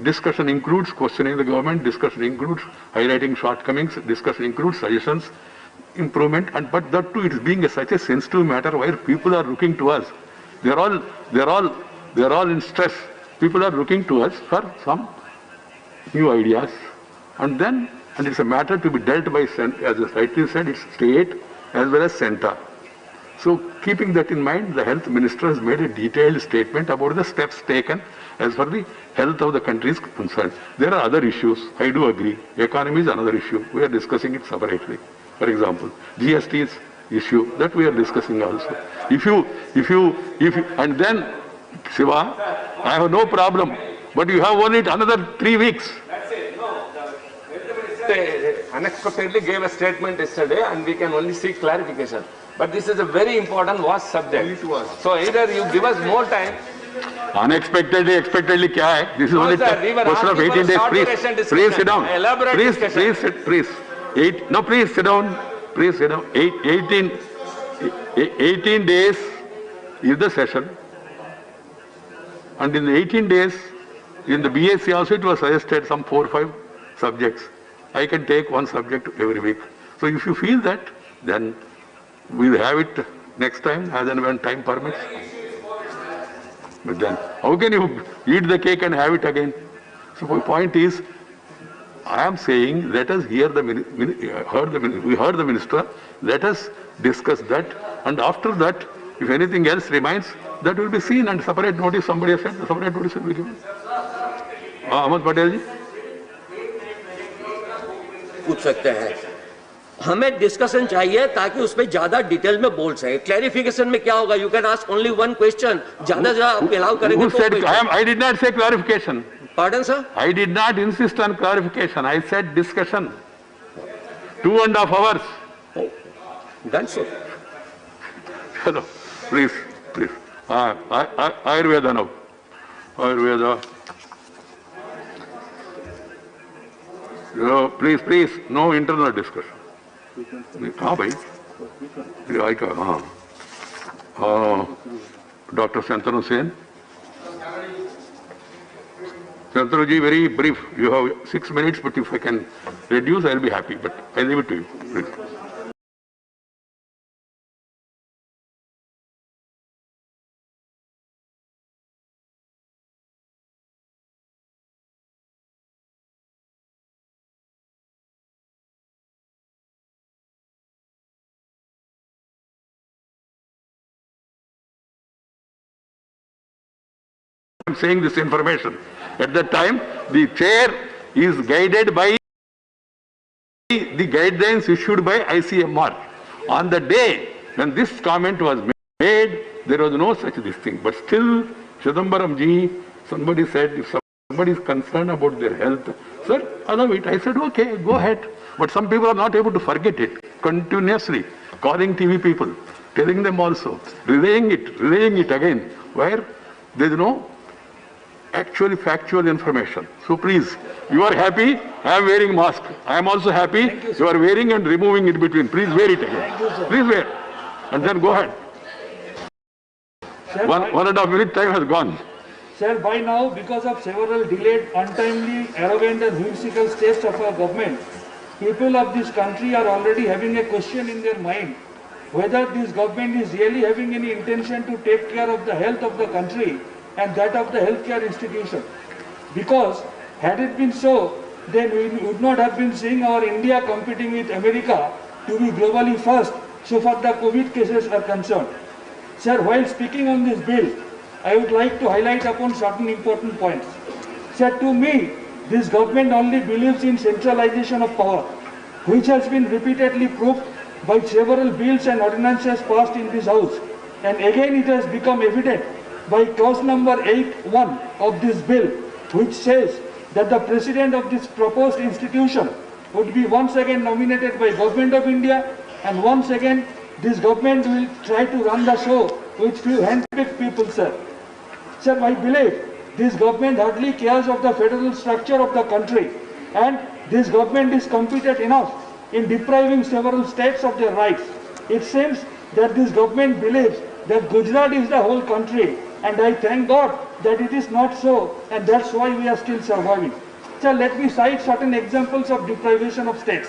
Discussion includes questioning the government, discussion includes highlighting shortcomings, discussion includes suggestions, improvement, but that too, it is being such a sensitive matter where people are looking to us. They're all in stress. People are looking to us for some new ideas, and it's a matter to be dealt by, as the rightly said, it's state as well as center. So keeping that in mind, the health minister has made a detailed statement about the steps taken as far as the health of the country is concerned. There are other issues, I do agree. Economy is another issue. We are discussing it separately. For example, GST is issue that we are discussing also. And then, Shiva, I have no problem, but you have only another 3 weeks. They unexpectedly gave a statement yesterday and we can only seek clarification. But this is a very important vast subject. So either you give us more time. Unexpectedly, expectedly, kya hai? This is only question of 18 days. Please sit down. Please sit down. Please sit down. 18 days is the session. And in the 18 days, in the BSc also it was suggested some 4 or 5 subjects. I can take one subject every week. So if you feel that, then we'll have it next time as and when time permits. But then, how can you eat the cake and have it again? So my point is, I am saying, let us hear we heard the minister, let us discuss that, and after that, if anything else remains, that will be seen, and separate notice, somebody has said, separate notice will be given. Ahmed Patel ji? पूछ सकते हैं, हमें discussion चाहिए ताकि उसमें ज्यादा detail में बोल सके. क्लैरिफिकेशन में क्या होगा? You can ask only one question. ज्यादा आप अलाउ करेंगे तो I did not say clarification. Pardon, sir? I did not insist on clarification. I said discussion. 2.5 hours. Oh, that's so. Hello, please. Ayurveda now. Ayurveda. Please, no internal discussion. हाँ भाई, Dr. Shantanu Sen. Shantanu ji, very brief. You have 6 minutes, but if I can reduce, I'll be happy. But I leave it to you. Please. I'm saying this information. At that time, the chair is guided by the guidelines issued by ICMR. On the day when this comment was made, there was no such this thing. But still, Chidambaram ji, somebody said, if somebody is concerned about their health, sir, allow it. I said, okay, go ahead. But some people are not able to forget it. Continuously calling TV people, telling them also, relaying it again, where there is no actually factual information. So please, you are happy, I am wearing mask. I am also happy, you are wearing and removing it between. Please wear it again. Please wear. And then go ahead. Sir, 1.5 minute time has gone. Sir, by now, because of several delayed, untimely, arrogant and whimsical steps of our government, people of this country are already having a question in their mind whether this government is really having any intention to take care of the health of the country and that of the healthcare institution. Because had it been so, then we would not have been seeing our India competing with America to be globally first so far the COVID cases are concerned. Sir, while speaking on this bill, I would like to highlight upon certain important points. Sir, to me, this government only believes in centralization of power, which has been repeatedly proved by several bills and ordinances passed in this House. And again it has become evident by clause number 8(1) of this bill, which says that the president of this proposed institution would be once again nominated by Government of India, and once again this government will try to run the show with few handpicked people, sir. Sir, I believe this government hardly cares of the federal structure of the country, and this government is competent enough in depriving several states of their rights. It seems that this government believes that Gujarat is the whole country, and I thank God that it is not so, and that's why we are still surviving. Sir, let me cite certain examples of deprivation of states.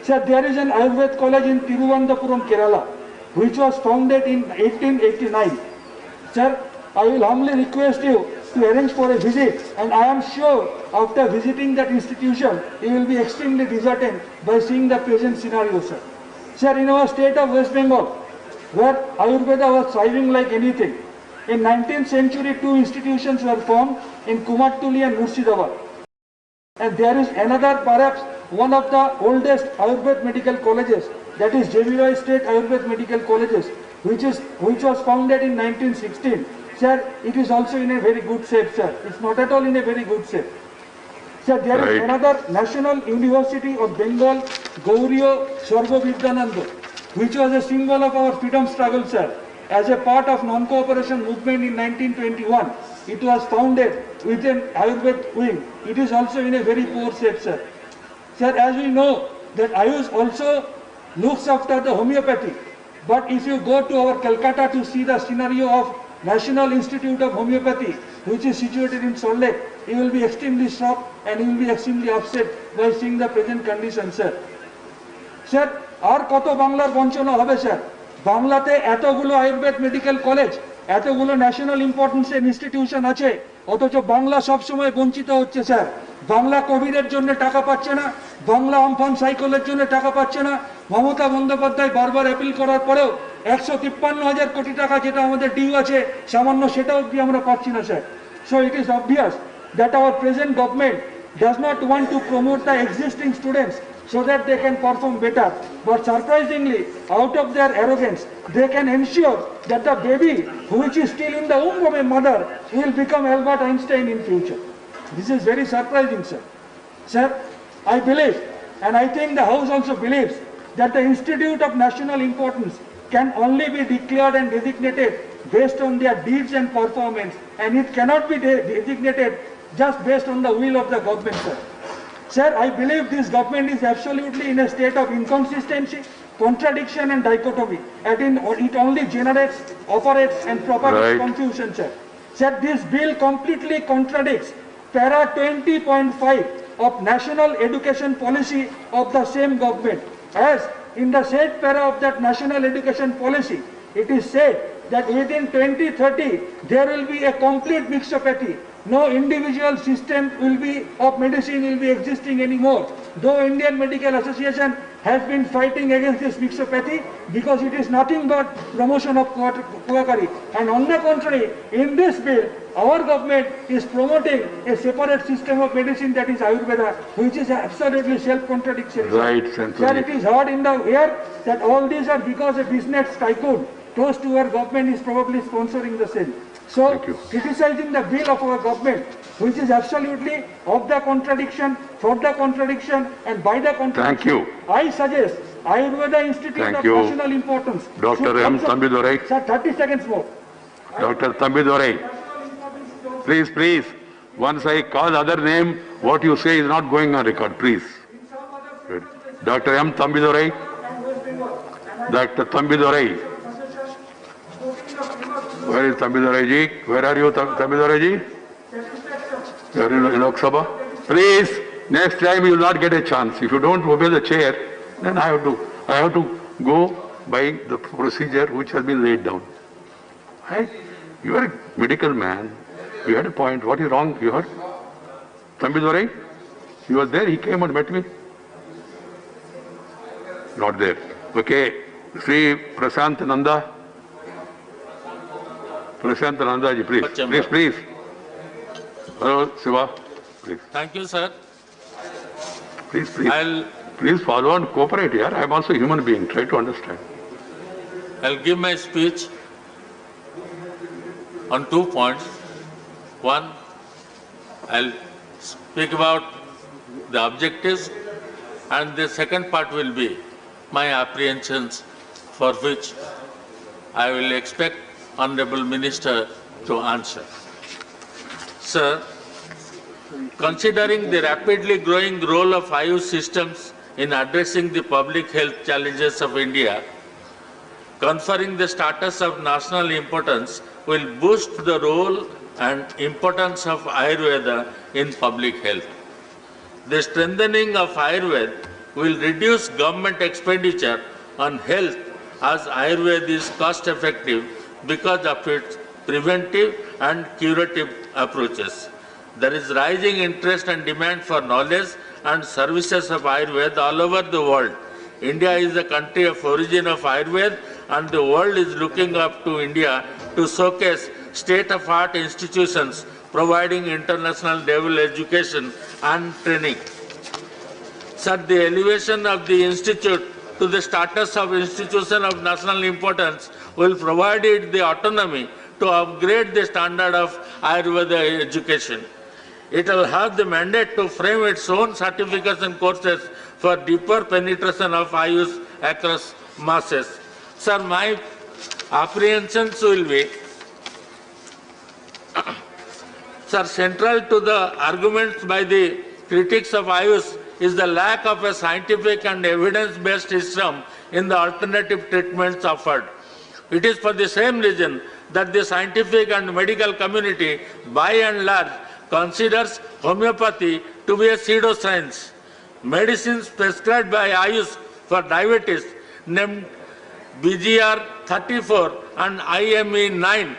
Sir, there is an Ayurveda college in Tiruvananthapuram, Kerala, which was founded in 1889. Sir, I will humbly request you to arrange for a visit, and I am sure after visiting that institution, you will be extremely disheartened by seeing the present scenario, sir. Sir, in our state of West Bengal, where Ayurveda was thriving like anything, in 19th century, two institutions were formed in Kumartuli and Murshidabad. And there is another, perhaps one of the oldest Ayurveda medical colleges, that is JBY State Ayurveda Medical Colleges, which was founded in 1916. Sir, it is also in a very good shape, sir. It's not at all in a very good shape. Sir, there is another National University of Bengal, Gauriya Sarva Vidyananda, which was a symbol of our freedom struggle, sir. As a part of non-cooperation movement in 1921, it was founded with an Ayurveda wing. It is also in a very poor shape, sir. Sir, as we know that Ayush also looks after the homeopathy. But if you go to our Calcutta to see the scenario of National Institute of Homeopathy, which is situated in Salt Lake, you will be extremely shocked and you will be extremely upset by seeing the present condition, sir. Sir, আর কত বাংলার বঞ্চনা হবে sir? বাংলাতে এতগুলো Ayurveda medical college, এতগুলো national ইম্পর্টেন্সের institution আছে, অথচ বাংলা সবসময় বঞ্চিত হচ্ছে স্যার। বাংলা কোভিডের জন্য টাকা পাচ্ছে না, বাংলা আমফান সাইকেলের জন্য টাকা পাচ্ছে না। মমতা বন্দ্যোপাধ্যায় বারবার অ্যাপিল করার পরেও 153,000 কোটি টাকা যেটা আমাদের ডিউ আছে, সামান্য সেটাও অবধি আমরা পাচ্ছি না sir. So it is obvious that our present government does not want to promote the existing students so that they can perform better. But surprisingly, out of their arrogance, they can ensure that the baby which is still in the womb of a mother will become Albert Einstein in future. This is very surprising, sir. Sir, I believe, and I think the House also believes, that the Institute of National Importance can only be declared and designated based on their deeds and performance, and it cannot be designated just based on the will of the government, sir. Sir, I believe this government is absolutely in a state of inconsistency, contradiction and dichotomy, and it only generates, operates and propagates confusion, sir. Sir, this bill completely contradicts para 20.5 of National Education Policy of the same government. As in the said para of that National Education Policy, it is said that within 2030 there will be a complete mixopathy. No individual system of medicine will be existing anymore. Though Indian Medical Association has been fighting against this mixopathy because it is nothing but promotion of quackery. And on the contrary, in this bill, our government is promoting a separate system of medicine, that is Ayurveda, which is absolutely self-contradictory. Right, Sir, it is heard in the air that all these are because a business tycoon close to our government is probably sponsoring the same. So, criticizing the bill of our government, which is absolutely of the contradiction, for the contradiction, and by the contradiction, I suggest Ayurveda Institute of National Importance. Dr. M. Thambidurai. Sir, 30 seconds more. Dr. Thambidurai. Please. Once I call other name, what you say is not going on record, please. Good. Dr. M. Thambidurai. Dr. Thambidurai. Where is Thambidurai ji? Where are you, Thambidurai ji? You are in Lok Sabha. Please, next time you will not get a chance. If you don't obey the chair, then I have to go by the procedure which has been laid down. Right? You are a medical man. You had a point. What is wrong? You heard? Thambidurai? He was there. He came and met me. Not there. Okay. Sri Prashant Nanda. Prashant Nanda ji, please. Hello, Siva, please. Thank you, sir. Please follow and cooperate here. I am also a human being. Try to understand. I'll give my speech on 2 points. One, I'll speak about the objectives and the second part will be my apprehensions, for which I will expect Honorable Minister to answer. Sir, considering the rapidly growing role of Ayush systems in addressing the public health challenges of India, conferring the status of national importance will boost the role and importance of Ayurveda in public health. The strengthening of Ayurveda will reduce government expenditure on health, as Ayurveda is cost effective because of its preventive and curative approaches. There is rising interest and demand for knowledge and services of Ayurveda all over the world. India is the country of origin of Ayurveda, and the world is looking up to India to showcase state-of-art institutions providing international level education and training. Sir, the elevation of the institute to the status of institution of national importance will provide it the autonomy to upgrade the standard of Ayurveda education. It will have the mandate to frame its own certification courses for deeper penetration of Ayush across masses. Sir, my apprehensions will be, sir, central to the arguments by the critics of Ayush is the lack of a scientific and evidence-based system in the alternative treatments offered. It is for the same reason that the scientific and medical community, by and large, considers homeopathy to be a pseudoscience. Medicines prescribed by Ayush for diabetes, named BGR34 and IME9,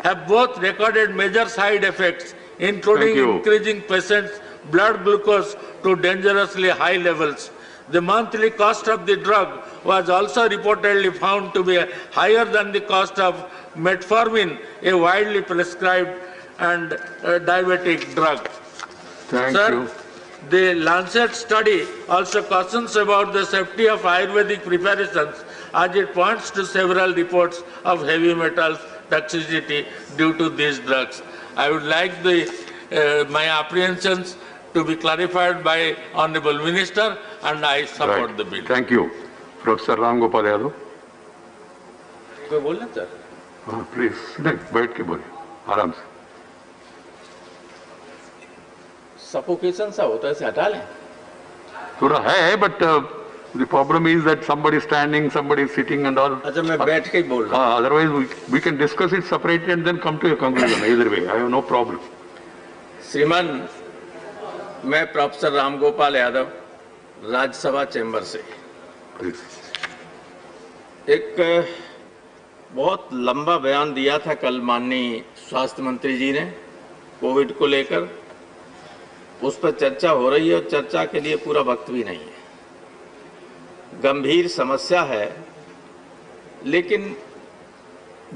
have both recorded major side effects, including increasing patients' blood glucose to dangerously high levels. The monthly cost of the drug was also reportedly found to be higher than the cost of metformin, a widely prescribed and diabetic drug. Sir, the Lancet study also cautions about the safety of Ayurvedic preparations, as it points to several reports of heavy metals toxicity due to these drugs. I would like my apprehensions to be clarified by Honorable Minister, and I support the bill. Thank you. Professor Ram Gopal Yadav. मैं बोलना sir? हाँ, please नहीं, बैठ के बोले आराम से. Suffocation सा होता है, इसे हटा लें. थोड़ा है, but the problem is that somebody is standing, somebody is sitting and all. अच्छा, मैं बैठ के ही बोल रहा हूँ. Otherwise we can discuss it separately and then come to a conclusion. Either way, I have no problem. श्रीमान, मैं professor Ramgopal Yadav, Rajya Sabha chamber से. एक बहुत लंबा बयान दिया था कल माननीय स्वास्थ्य मंत्री जी ने कोविड को लेकर. उस पर चर्चा हो रही है और चर्चा के लिए पूरा वक्त भी नहीं है. गंभीर समस्या है, लेकिन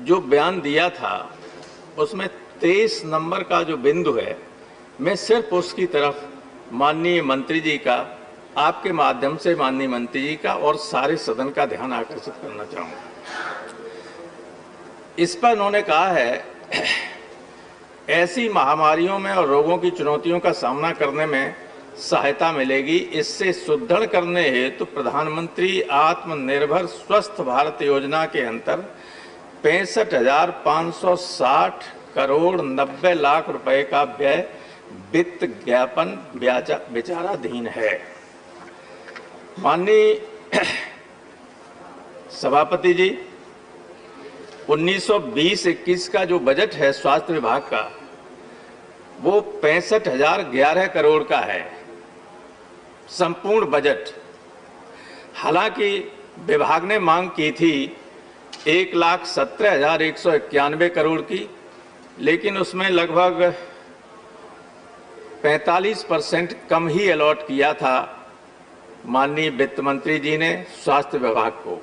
जो बयान दिया था उसमें 23 नंबर का जो बिंदु है, मैं सिर्फ उसकी तरफ माननीय मंत्री जी का, आपके माध्यम से माननीय मंत्री जी का और सारे सदन का ध्यान आकर्षित करना चाहूँगा. इस पर उन्होंने कहा है, ऐसी महामारियों में और रोगों की चुनौतियों का सामना करने में सहायता मिलेगी. इससे सुदृढ़ करने हेतु प्रधानमंत्री आत्मनिर्भर स्वस्थ भारत योजना के अंतर 65,560 करोड़ 90 लाख रुपए का व्यय वित्त ज्ञापन विचाराधीन है. माननीय सभापति जी, 1920-21 का जो बजट है स्वास्थ्य विभाग का, वो 65,011 करोड़ का है संपूर्ण बजट. हालांकि विभाग ने मांग की थी 1,17,191 करोड़ की, लेकिन उसमें लगभग 45% कम ही अलॉट किया था माननीय वित्त मंत्री जी ने स्वास्थ्य विभाग को.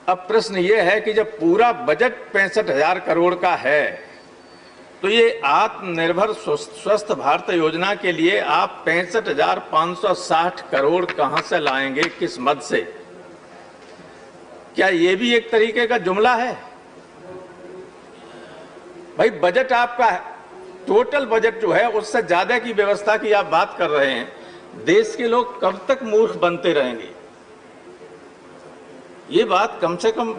अब प्रश्न ये है कि जब पूरा बजट 65,000 करोड़ का है, तो ये आत्मनिर्भर स्वस्थ भारत योजना के लिए आप 65,560 करोड़ कहां से लाएंगे, किस मद से? क्या ये भी एक तरीके का जुमला है? भाई, बजट आपका है, टोटल बजट जो है उससे ज्यादा की व्यवस्था की आप बात कर रहे हैं. देश के लोग कब तक मूर्ख बनते रहेंगे? ये बात कम से कम